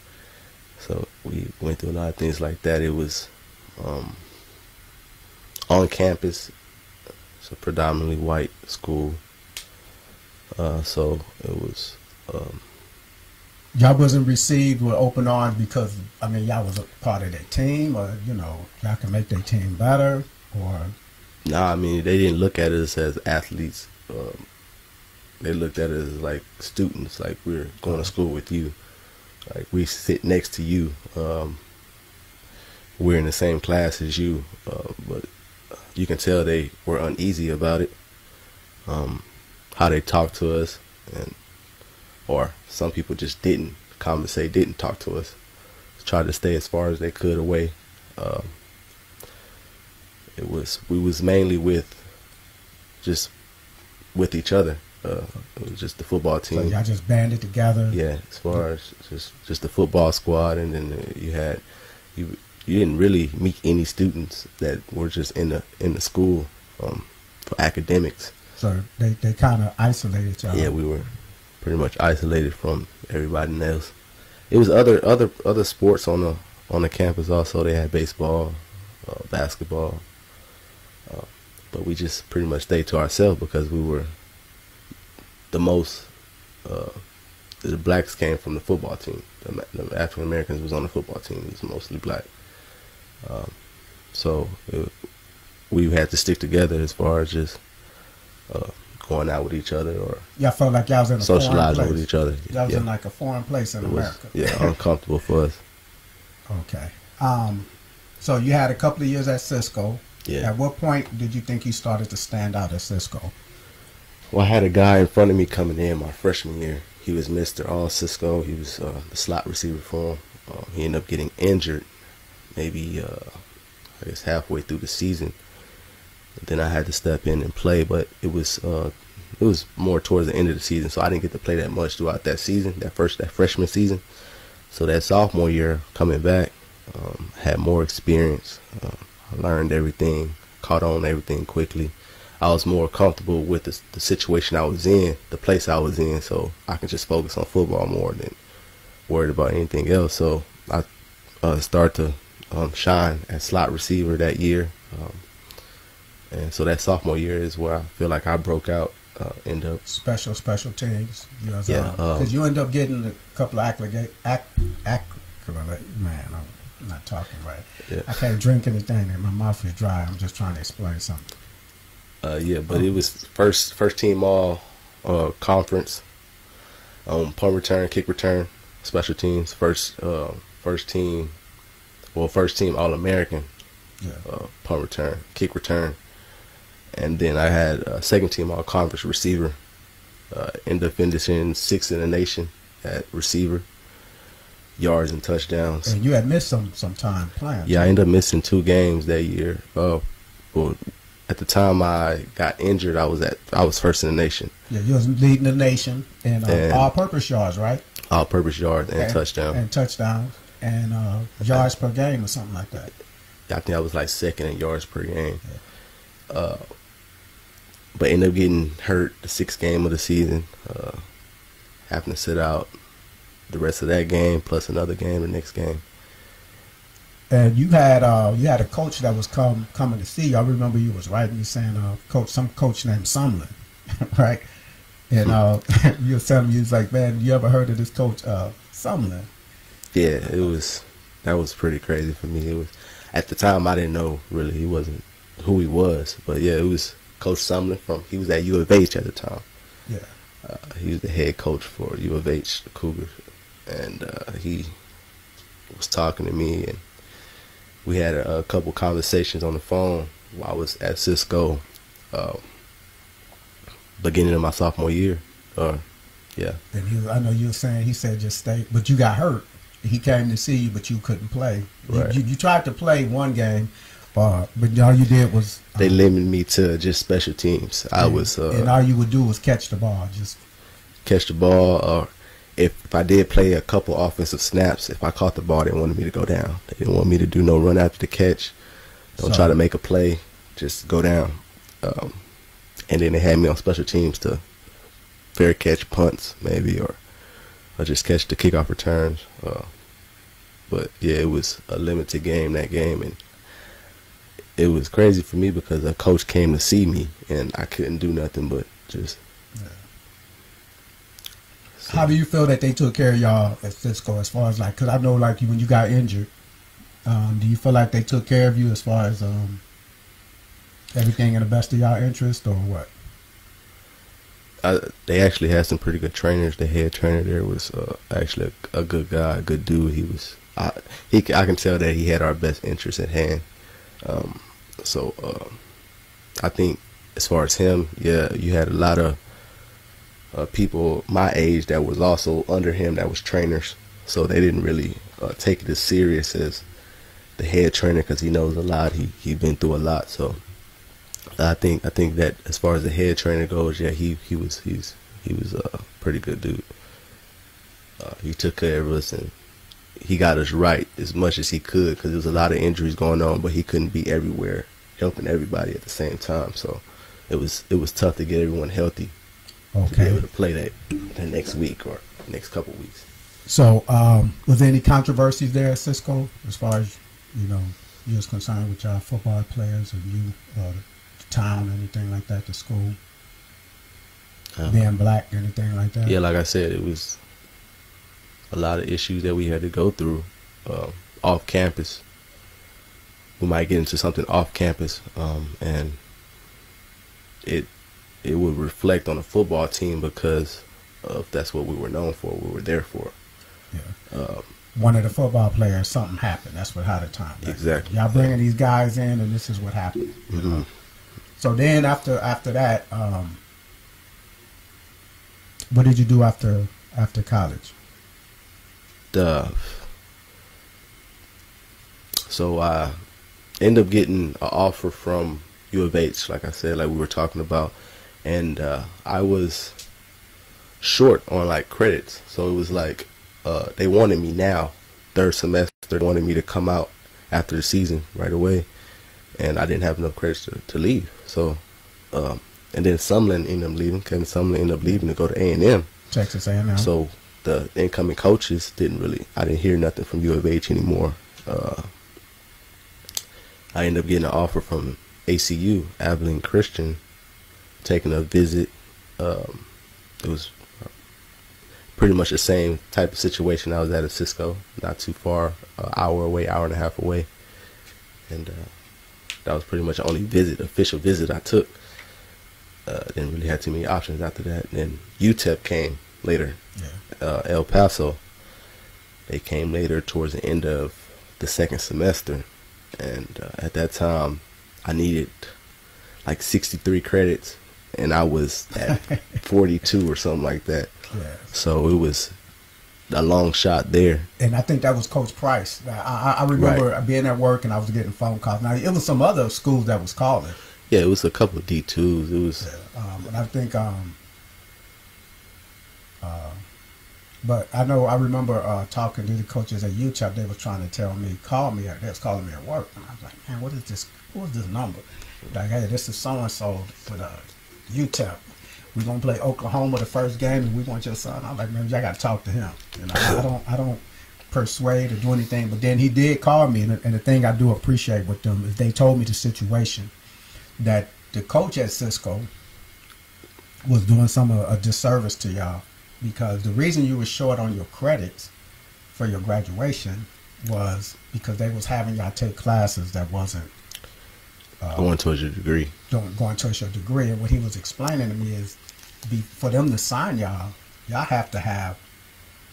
So we went through a lot of things like that. It was on campus. It's a predominantly white school. So it was. Y'all wasn't received with open arms because, I mean, y'all was a part of their team, or, you know, y'all can make their team better, or? Nah, I mean, they didn't look at us as athletes. They looked at us as like students, like we're going to school with you. Like we sit next to you. We're in the same class as you, but you can tell they were uneasy about it. How they talked to us, or some people just didn't conversate, didn't talk to us, tried to stay as far as they could away. We was mainly with each other. It was just the football team. So y'all just banded together. Yeah, as far as just the football squad, and then you didn't really meet any students that were just in the school for academics. So they kind of isolated y'all. Yeah, we were pretty much isolated from everybody else. It was other sports on the campus also. They had baseball, basketball, but we just pretty much stayed to ourselves because we were the most. The blacks came from the football team. The African Americans was on the football team. It was mostly black. So we had to stick together as far as just going out with each other, or y'all felt like y'all was in a socializing with each other. Y'all was in like a foreign place in America. Uncomfortable for us. Okay. So you had a couple of years at Cisco. Yeah. At what point did you think you started to stand out at Cisco? Well, I had a guy in front of me coming in my freshman year. He was Mr. All Cisco. He was the slot receiver for him. He ended up getting injured maybe, I guess, halfway through the season. Then I had to step in and play, but it was more towards the end of the season, so I didn't get to play that much throughout that season, that freshman season. So that sophomore year, coming back, had more experience. I learned everything, caught on everything quickly. I was more comfortable with the situation I was in, the place I was in, so I could just focus on football more than worried about anything else. So I started to shine as slot receiver that year. And so that sophomore year is where I feel like I broke out. End up special teams. You know, yeah, because you end up getting a couple of man, I'm not talking right. Yeah. I can't drink anything, and my mouth is dry. I'm just trying to explain something. Yeah, but it was first team all conference, punt return, kick return, special teams. First team All American. Yeah. Punt return, kick return. And then I had second team all conference receiver. Ended up finishing 6th in the nation at receiver, yards and touchdowns. And you had missed some time playing. Yeah, I ended up missing 2 games that year. Well, at the time I got injured, I was first in the nation. Yeah, you was leading the nation in all-purpose yards, right? All-purpose yards and touchdowns. And touchdowns and yards per game or something like that. I think I was like second in yards per game. Yeah. But ended up getting hurt the 6th game of the season, having to sit out the rest of that game plus another game the next game. And you had a coach that was coming to see you. I remember you was writing, you saying some coach named Sumlin, right? And you were telling me, you was like, man, you ever heard of this coach Sumlin? Yeah, that was pretty crazy for me. It was, at the time I didn't know really he wasn't who he was, but yeah, it was Coach Sumlin he was at U of H at the time. Yeah. He was the head coach for U of H, the Cougars, and he was talking to me, and we had a couple conversations on the phone while I was at Cisco, beginning of my sophomore year. Yeah. And I know you were saying, he said just stay, but you got hurt. He came to see you, but you couldn't play. Right. You tried to play one game, but all you did was they limited me to just special teams. And all you would do was catch the ball, just catch the ball, or if I did play a couple offensive snaps, if I caught the ball, they wanted me to go down. They didn't want me to do no run after the catch. Don't try to make a play, just go down. And then they had me on special teams to fair catch punts, maybe, or just catch the kickoff returns. But yeah, it was a limited game that game, and it was crazy for me because a coach came to see me, and I couldn't do nothing but just. Yeah. So. How do you feel that they took care of y'all at Cisco as far as like? Because I know like when you got injured, do you feel like they took care of you as far as everything in the best of y'all interest or what? They actually had some pretty good trainers. The head trainer there was actually a good guy, a good dude. He was. I can tell that he had our best interests at hand. So I think as far as him, yeah, you had a lot of people my age that was also under him that was trainers. So they didn't really take it as serious as the head trainer because he knows a lot. He been through a lot. So I think that as far as the head trainer goes, yeah, he was a pretty good dude. He took care of us and he got us right as much as he could because there was a lot of injuries going on, but he couldn't be everywhere helping everybody at the same time. So it was tough to get everyone healthy to be able to play that the next week or next couple weeks. So was there any controversies there at Cisco as far as you was concerned with y'all football players or you the town, anything like that, the school, being black, anything like that? Yeah, like I said, it was a lot of issues that we had to go through off campus. We might get into something off campus, and it would reflect on the football team because that's what we were known for. We were there for. Yeah. One of the football players, something happened. That's what had a time. Exactly. Y'all bringing these guys in, and this is what happened. Mm-hmm. So then after that, what did you do after college? So I ended up getting an offer from U of H, like I said, like we were talking about, and I was short on like credits, so it was like they wanted me now, third semester, they wanted me to come out after the season right away, and I didn't have enough credits to leave. So, and then Sumlin ended up leaving. Kevin Sumlin ended up leaving to go to A&M. Texas A&M. So the incoming coaches I didn't hear nothing from U of H anymore. I ended up getting an offer from ACU, Abilene Christian, taking a visit. It was pretty much the same type of situation I was at Cisco, not too far, hour and a half away. And that was pretty much the only official visit I took. Didn't really have too many options after that. And then UTEP came later. Yeah. El Paso. They came later towards the end of the second semester. And at that time, I needed like 63 credits. And I was at 42 or something like that. Yeah. So it was a long shot there. And I think that was Coach Price. I remember being at work and I was getting phone calls. Now, it was some other schools that was calling. Yeah, it was a couple of D2s. It was. Yeah, and I think, but I remember talking to the coaches at UTEP. They were trying to tell me, they was calling me at work. And I was like, man, what is this number? Like, hey, this is so-and-so with UTEP. We're going to play Oklahoma the first game and we want your son. I'm like, man, I got to talk to him. I don't persuade or do anything. But then he did call me, and the thing I do appreciate with them is they told me the situation that the coach at Cisco was doing a disservice to y'all because the reason you were short on your credits for your graduation was because they was having y'all take classes that wasn't going towards your degree. Going towards your degree. And what he was explaining to me is for them to sign y'all have to have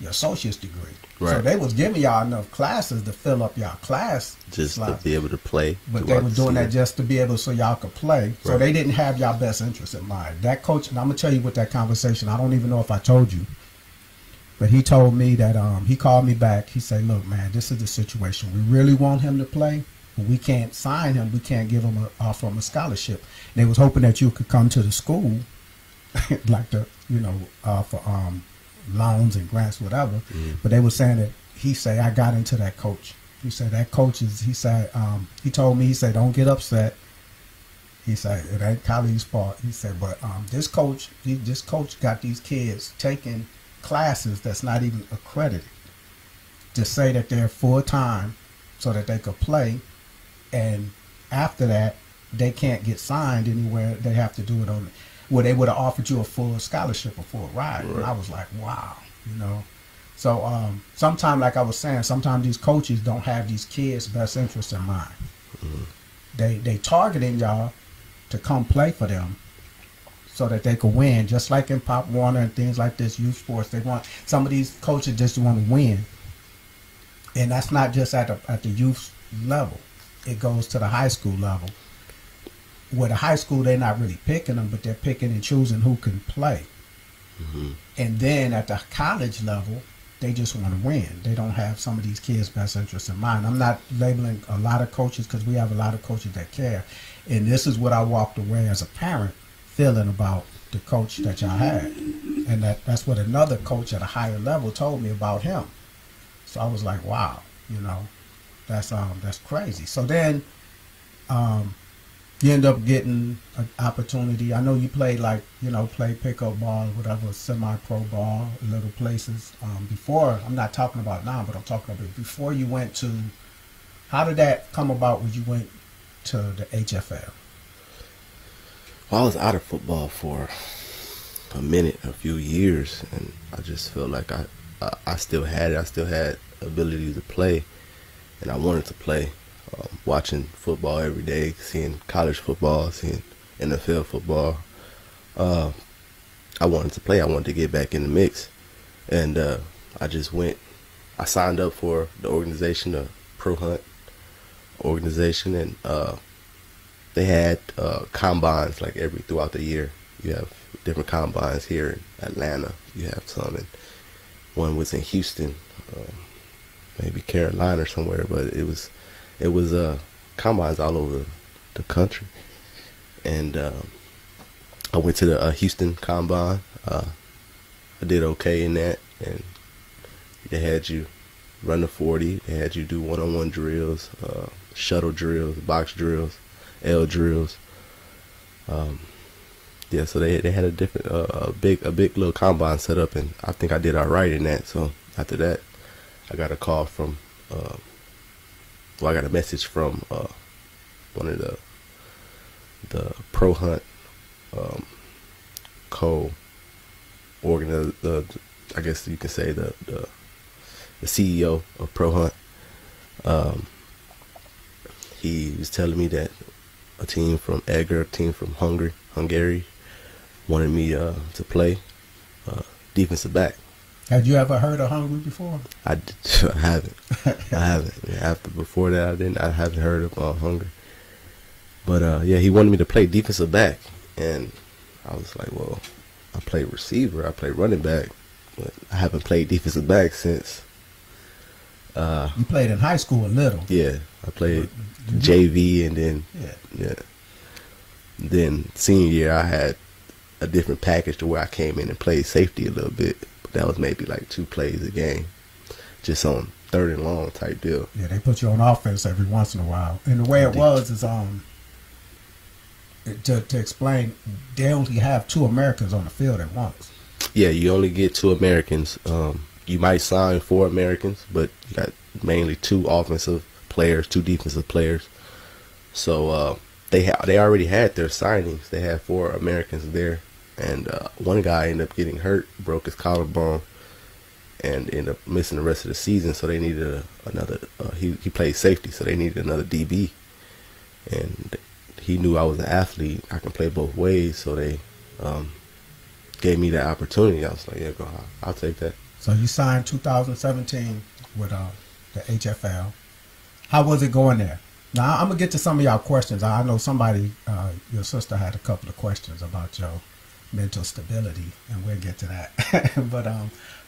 your associate's degree. Right. So they was giving y'all enough classes to fill up y'all class. Just to be able to play. But they were doing that just to be able so y'all could play. So they didn't have y'all best interest in mind. That coach, and I'm going to tell you what that conversation, I don't even know if I told you, but he told me that he called me back. He said, look, man, this is the situation. We really want him to play, but we can't sign him. We can't give him offer him a scholarship. And they was hoping that you could come to the school, like for loans and grants, whatever. Mm-hmm. But they were saying that he said, I got into that coach. He said, that coach is, he said, he told me, he said, don't get upset. He said, it ain't Kali's fault. He said, but this coach got these kids taking classes that's not even accredited to say that they're full time so that they could play, and after that they can't get signed anywhere. They have to do it on where they would have offered you a full scholarship or full ride. Right. And I was like, wow, you know. So sometimes, like I was saying, sometimes these coaches don't have these kids' best interests in mind. Mm-hmm. They targeting y'all to come play for them so that they could win, just like in Pop Warner and things like this, youth sports. They want, some of these coaches just want to win. And that's not just at the youth level. It goes to the high school level. Where the high school, they're not really picking them, but they're picking and choosing who can play. Mm-hmm. And then at the college level, they just want to win. They don't have some of these kids' best interests in mind. I'm not labeling a lot of coaches, because we have a lot of coaches that care. And this is what I walked away as a parent feeling about the coach that y'all had. And that's what another coach at a higher level told me about him. So I was like, wow, you know, that's crazy. So then you end up getting an opportunity. I know you played, like, you know, play pickup ball, whatever, semi-pro ball, little places. Before, I'm not talking about now, but I'm talking about before you went to, how did that come about when you went to the HFL? Well, I was out of football for a minute, a few years, and I just felt like I still had it. I still had ability to play, and I wanted to play. Watching football every day, seeing college football, seeing NFL football. I wanted to play. I wanted to get back in the mix. And I just went. I signed up for the organization, the Pro Hunt organization, and they had combines like throughout the year. You have different combines here in Atlanta. You have some, and one was in Houston, maybe Carolina or somewhere, but it was combines all over the country. And I went to the Houston combine. I did okay in that, and they had you run the 40. They had you do one-on-one drills, shuttle drills, box drills, L drills. Yeah, so they had a different a big little combine set up, and I think I did all right in that. So after that, I got a call from I got a message from one of the Pro Hunt co-organizer, I guess you could say the CEO of Pro Hunt. He was telling me that a team from Hungary wanted me to play defensive back. Had you ever heard of Hungary before? I haven't. Before that, I haven't heard of Hungary. But yeah, he wanted me to play defensive back, and I was like, well, I play receiver, I play running back, but I haven't played defensive back since. You played in high school a little. Yeah, I played JV, and then then senior year I had a different package to where I came in and played safety a little bit. That was maybe like 2 plays a game, just on 3rd and long type deal. Yeah, they put you on offense every once in a while. And the way it was is, to explain, they only have 2 Americans on the field at once. Yeah, you only get 2 Americans. You might sign 4 Americans, but you got mainly 2 offensive players, 2 defensive players. So they already had their signings. They had 4 Americans there. And one guy ended up getting hurt, broke his collarbone, and ended up missing the rest of the season. So they needed another. He played safety, so they needed another DB. And he knew I was an athlete. I can play both ways, so they gave me that opportunity. I was like, yeah, go. I'll take that. So you signed 2017 with the HFL. How was it going there? Now I'm gonna get to some of y'all questions. I know somebody, your sister had a couple of questions about your mental stability, and we'll get to that. But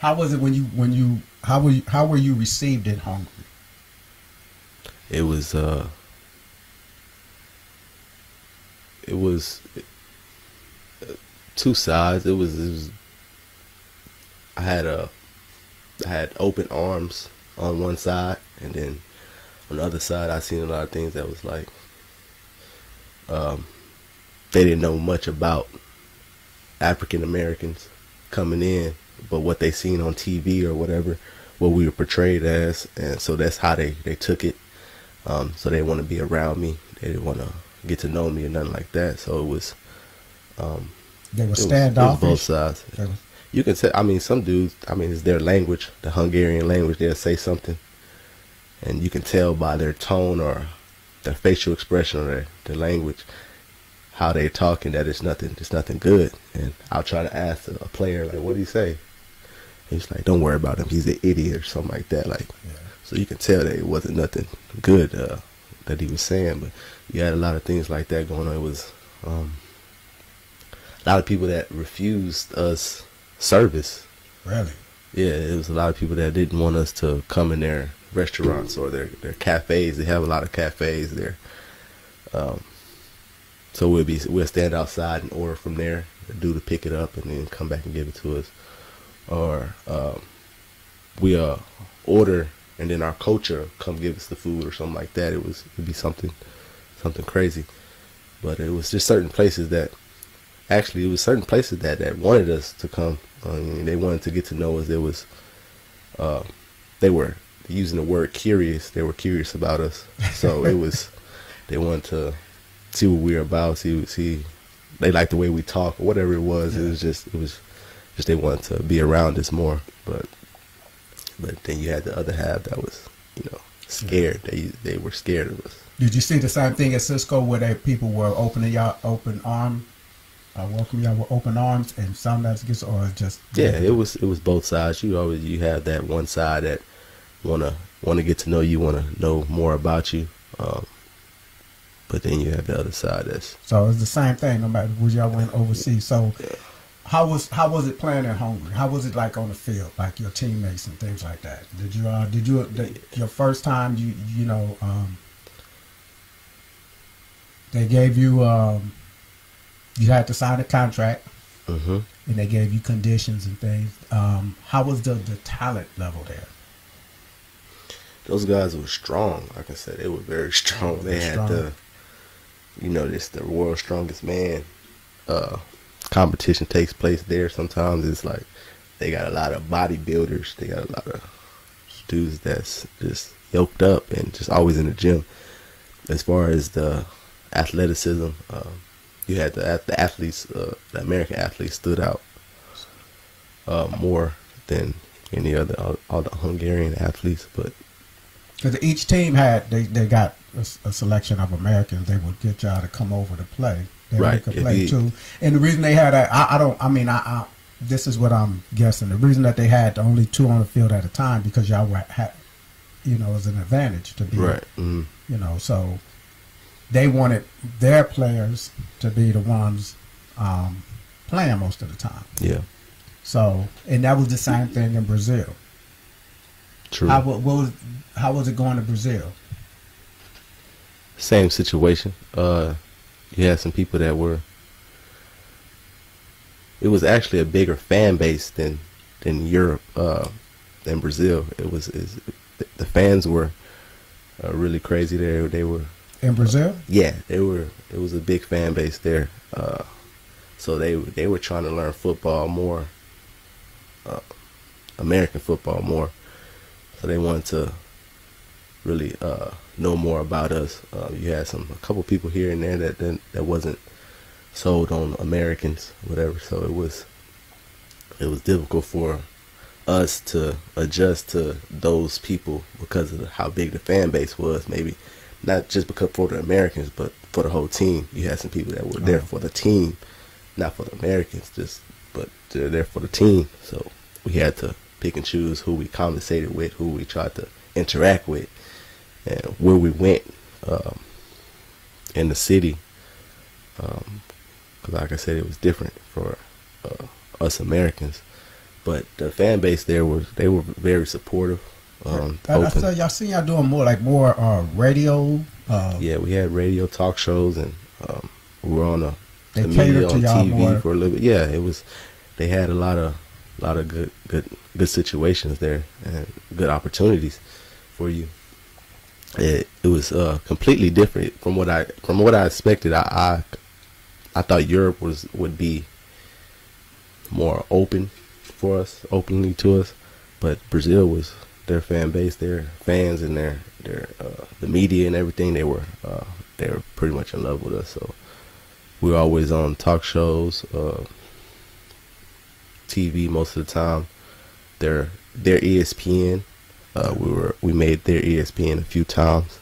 how was it how were you received in Hungary? It was two sides. It was I had open arms on one side, and then on the other side I seen a lot of things that was like they didn't know much about African Americans coming in, but what they seen on TV or whatever what we were portrayed as, and so that's how they took it. So they want to be around me. They didn't want to get to know me or nothing like that. So it was. They were standoffish. Both sides. You can say. I mean, some dudes. I mean, it's their language, the Hungarian language. They'll say something, and you can tell by their tone or their facial expression or their language how they're talking that it's nothing good. And I'll try to ask a player, like, what do you say? He's like, don't worry about him, he's an idiot or something like that. Like, so you can tell that it wasn't nothing good that he was saying. But you had a lot of things like that going on. It was a lot of people that refused us service. Really? Yeah, it was a lot of people that didn't want us to come in their restaurants or their cafes. They have a lot of cafes there. So we'll stand outside and order from there, do to pick it up and then come back and give it to us. Or we order and then our culture come give us the food or something like that. It'd be something crazy. But it was just certain places that wanted us to come. They wanted to get to know us. They were using the word curious. They were curious about us. So they wanted to see what we were about. See, they liked the way we talk or whatever it was. Yeah. It was just they wanted to be around us more. But then you had the other half that was, scared. Yeah. They were scared of us. Did you see the same thing at Cisco where people were welcoming y'all with open arms, and some that's just it was both sides. You have that one side that wanna get to know you, wanna know more about you, but then you have the other side so it's the same thing no matter where y'all went overseas. So yeah. How was it playing at Hungary? How was it like on the field, like your teammates and things like that? Did you your first time they gave you you had to sign a contract, and they gave you conditions and things. How was the talent level there? Those guys were strong. Like I said, they were very strong. They had the world's strongest man competition takes place there. Sometimes it's like they got a lot of bodybuilders. They got a lot of dudes that's just yoked up and just always in the gym. As far as the athleticism, you had the athletes, the American athletes stood out more than any other, all the Hungarian athletes. But because each team they got a selection of Americans, they would get y'all to come over to play. They could play too. And the reason they had that, this is what I'm guessing. The reason that they had only 2 on the field at a time because y'all had, was an advantage to be, right. So they wanted their players to be the ones playing most of the time. Yeah. So, and that was the same thing in Brazil. True. How was it going to Brazil? Same situation. You had some people that were. It was actually a bigger fan base than Europe, than Brazil. The fans were really crazy there. They were in Brazil. Yeah, they were. It was a big fan base there. So they were trying to learn football more, American football more. So they wanted to really know more about us. You had a couple people here and there that wasn't sold on Americans, whatever. So it was difficult for us to adjust to those people because of how big the fan base was. Maybe not just because for the Americans, but for the whole team. You had some people that were there for the team, not for the Americans, but they're there for the team. So we had to pick and choose who we conversated with, who we tried to interact with, and where we went in the city. Because like I said, it was different for us Americans. But the fan base there they were very supportive. I said y'all seen y'all doing more radio. Yeah, we had radio talk shows, and we were on the media on TV more. For a little bit. Yeah, it was. They had a lot of good situations there and good opportunities for you. It was completely different from what I expected. I thought Europe would be more openly to us, but Brazil was their fan base, their fans, and their the media and everything. They were pretty much in love with us. So we were always on talk shows, TV most of the time. Their ESPN. We made their ESPN a few times.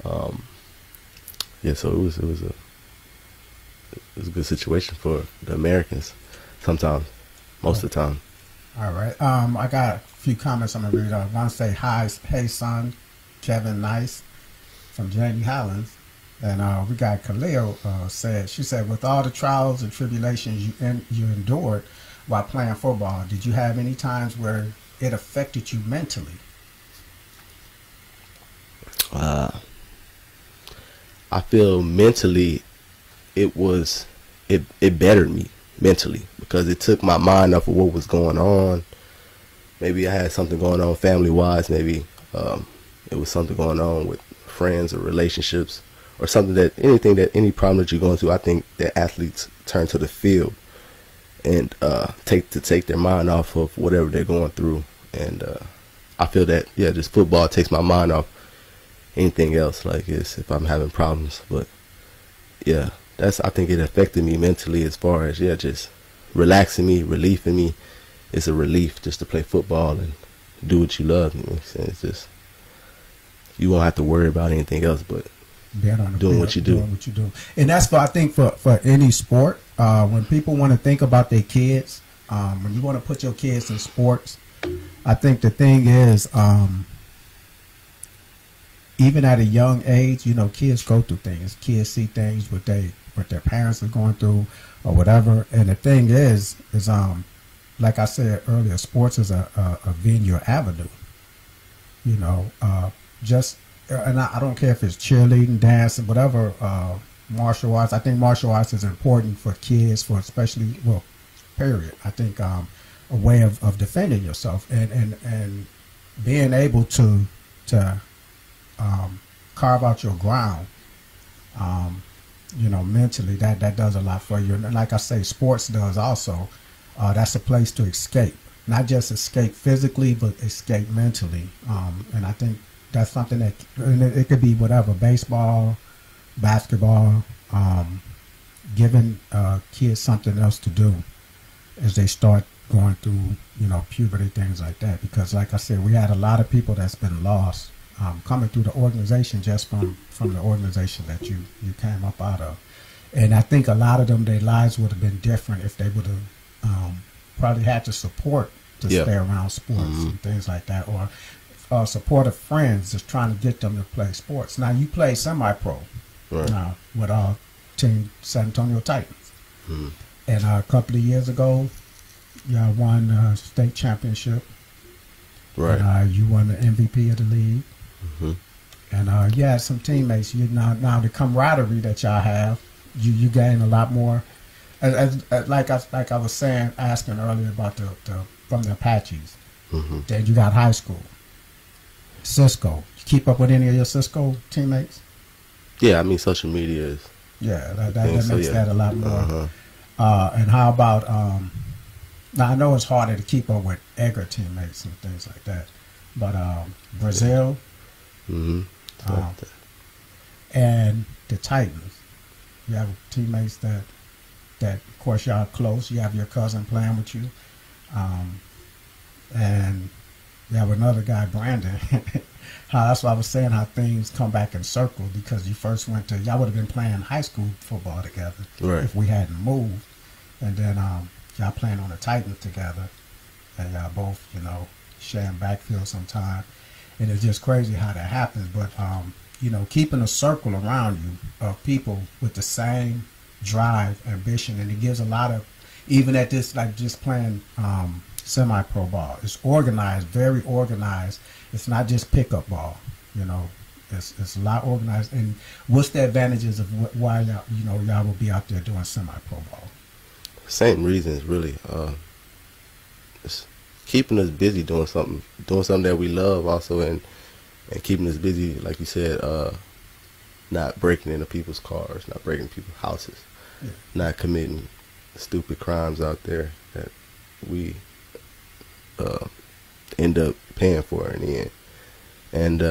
Yeah, so it was a good situation for the Americans. Sometimes, most of the time. All right. I got a few comments I'm gonna read. I want to say hi, hey son, Kevin Nice from Jamie Hollins, and we got Khalil she said, with all the trials and tribulations you endured while playing football, did you have any times where it affected you mentally? I feel mentally it bettered me mentally because it took my mind off of what was going on. Maybe I had something going on family wise, maybe it was something going on with friends or relationships or something any problem that you're going through. I think that athletes turn to the field and take their mind off of whatever they're going through, and I feel that just football takes my mind off anything else, like if I'm having problems. But I think it affected me mentally as far as just relaxing me, relieving me. It's a relief just to play football and do what you love. You know what I'm saying? It's just you won't have to worry about anything else but doing what you do. And that's I think for any sport. When people want to think about their kids, when you want to put your kids in sports, I think the thing is, even at a young age, kids go through things. Kids see things what their parents are going through or whatever. And the thing is like I said earlier, sports is a venue, avenue. And I don't care if it's cheerleading, dancing, whatever, martial arts. I think martial arts is important for kids, period. I think a way of defending yourself and being able to carve out your ground, mentally, that does a lot for you. And like I say, sports does also. That's a place to escape, not just escape physically, but escape mentally. And I think that's something that it could be whatever, baseball, basketball, giving kids something else to do as they start going through, puberty, things like that. Because like I said, we had a lot of people that's been lost coming through the organization just from the organization that you came up out of. And I think a lot of them, their lives would have been different if they would have probably had the support to stay around sports and things like that, or support of friends just trying to get them to play sports. Now, you play semi-pro now with team San Antonio Titans. And a couple of years ago, y'all won a state championship. Right. And you won the MVP of the league. And you had some teammates. Now the camaraderie that y'all have, you gain a lot more. Like I was saying, asking earlier about from the Apaches. Then you got high school, Cisco. You keep up with any of your Cisco teammates? Yeah, I mean social media is. Yeah, that makes that a lot more. And how about now I know it's harder to keep up with Edgar teammates and things like that, but Brazil, and the Titans. You have teammates that of course y'all close. You have your cousin playing with you, and you have another guy, Brandon. That's why I was saying how things come back in circle, because you first y'all would have been playing high school football together if we hadn't moved, and then y'all playing on the Titans together, and y'all both sharing backfield sometime, and it's just crazy how that happens. But keeping a circle around you of people with the same drive, ambition, and it gives a lot of, even at this, like just playing semi-pro ball, it's organized, very organized. It's not just pickup ball, it's a lot organized. And what's the advantages of why y'all will be out there doing semi-pro ball? Same reasons, really. It's keeping us busy doing something that we love also, and keeping us busy, like you said, not breaking into people's cars, not breaking people's houses, not committing stupid crimes out there that we end up paying for in the end. And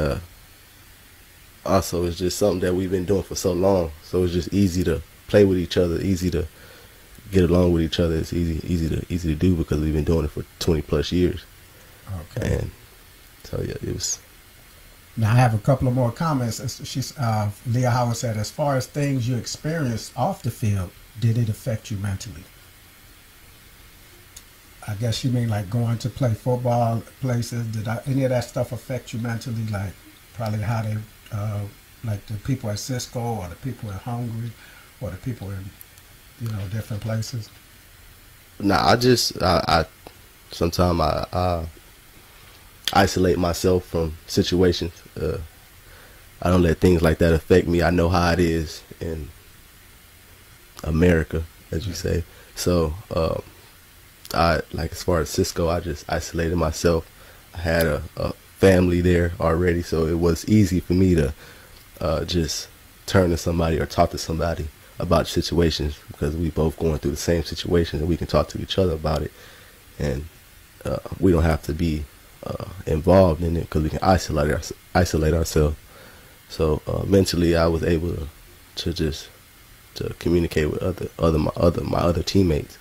also, it's just something that we've been doing for so long, so it's just easy to play with each other, easy to get along with each other. It's easy to do because we've been doing it for 20+ years. Okay. And so yeah, it was. Now I have a couple of more comments. Leah Howard said, as far as things you experienced off the field, did it affect you mentally? I guess you mean like going to play football places. Did any of that stuff affect you mentally? Like probably how they, like the people at Cisco or the people in Hungary or the people in, different places? Nah, I sometimes I isolate myself from situations. I don't let things like that affect me. I know how it is in America, as you say. So, as far as Cisco, I just isolated myself. I had a family there already, so it was easy for me to just turn to somebody or talk to somebody about situations, because we both going through the same situations and we can talk to each other about it, and we don't have to be involved in it because we can isolate ourselves. So mentally, I was able to communicate with my other teammates,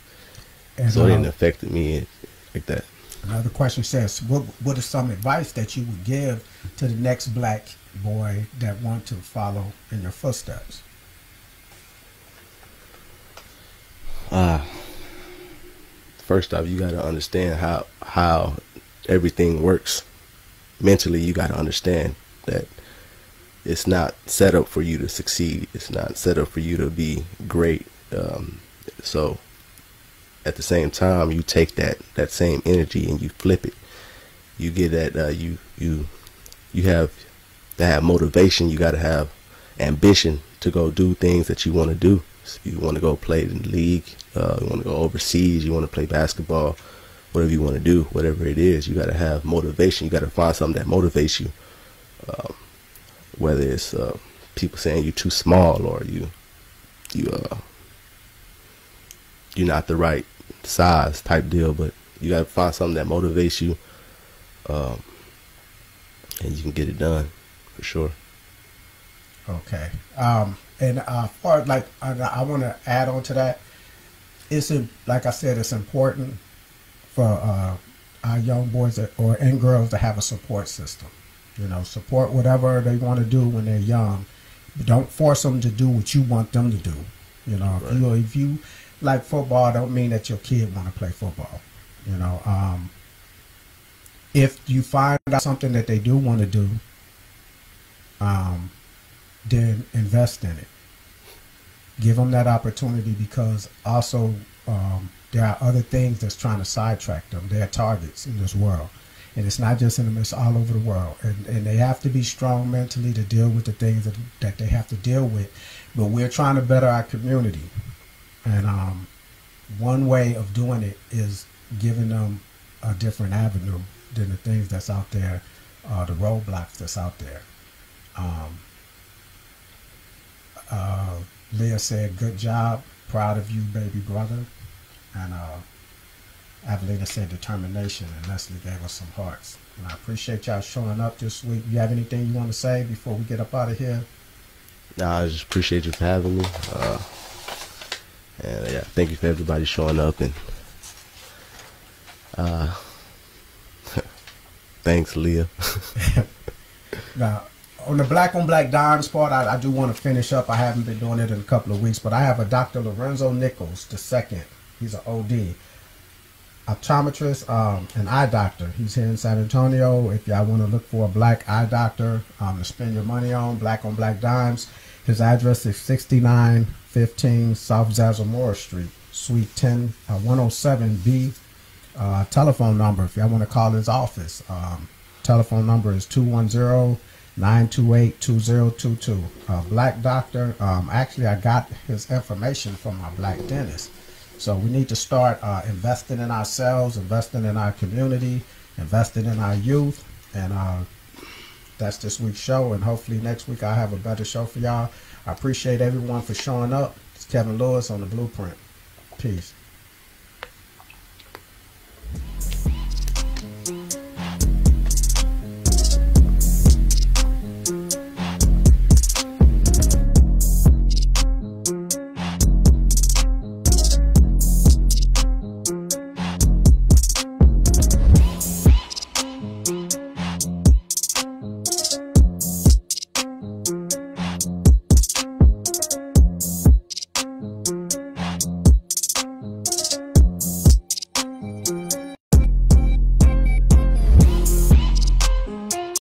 and so it didn't affect me like that. Another question says, what is some advice that you would give to the next black boy that want to follow in your footsteps? First off, you got to understand how everything works. Mentally, you got to understand that it's not set up for you to succeed. It's not set up for you to be great. So at the same time, you take that same energy and you flip it. You get that you have to have motivation. You got to have ambition to go do things that you want to do. If you want to go play in the league, you want to go overseas, you want to play basketball, whatever you want to do, whatever it is, you got to have motivation. You got to find something that motivates you. Whether it's people saying you're too small or you're not the right size type deal, but you got to find something that motivates you, and you can get it done for sure. Okay. And part like I want to add on to that. Like I said, it's important for our young boys and girls to have a support system. Support whatever they want to do when they're young. But don't force them to do what you want them to do. Right. If you like football, don't mean that your kid want to play football. If you find out something that they do want to do, then invest in it. Give them that opportunity, because also there are other things that's trying to sidetrack them. They are targets in this world. And it's not just in them, it's all over the world. And they have to be strong mentally to deal with the things that they have to deal with. But we're trying to better our community. And one way of doing it is giving them a different avenue than the things that's out there, the roadblocks that's out there. Leah said, good job, proud of you, baby brother. And Avelina said determination, and Leslie gave us some hearts. And I appreciate y'all showing up this week. You have anything you want to say before we get up out of here? I just appreciate you for having me. And yeah, thank you for everybody showing up. And thanks, Leah. Now, on the Black on Black Dimes part, I do want to finish up. I haven't been doing it in a couple of weeks, but I have a Dr. Lorenzo Nichols II. He's an OD. Optometrist, an eye doctor. He's here in San Antonio. If y'all want to look for a black eye doctor to spend your money on Black Dimes, his address is 6915 South Zarzamora Street, Suite 107B. Telephone number, if y'all want to call his office, telephone number is 210-928-2022. Black doctor. Actually, I got his information from my black dentist. So we need to start investing in ourselves, investing in our community, investing in our youth. And that's this week's show. And hopefully next week I'll have a better show for y'all. I appreciate everyone for showing up. It's Kevin Lewis on The Blueprint. Peace.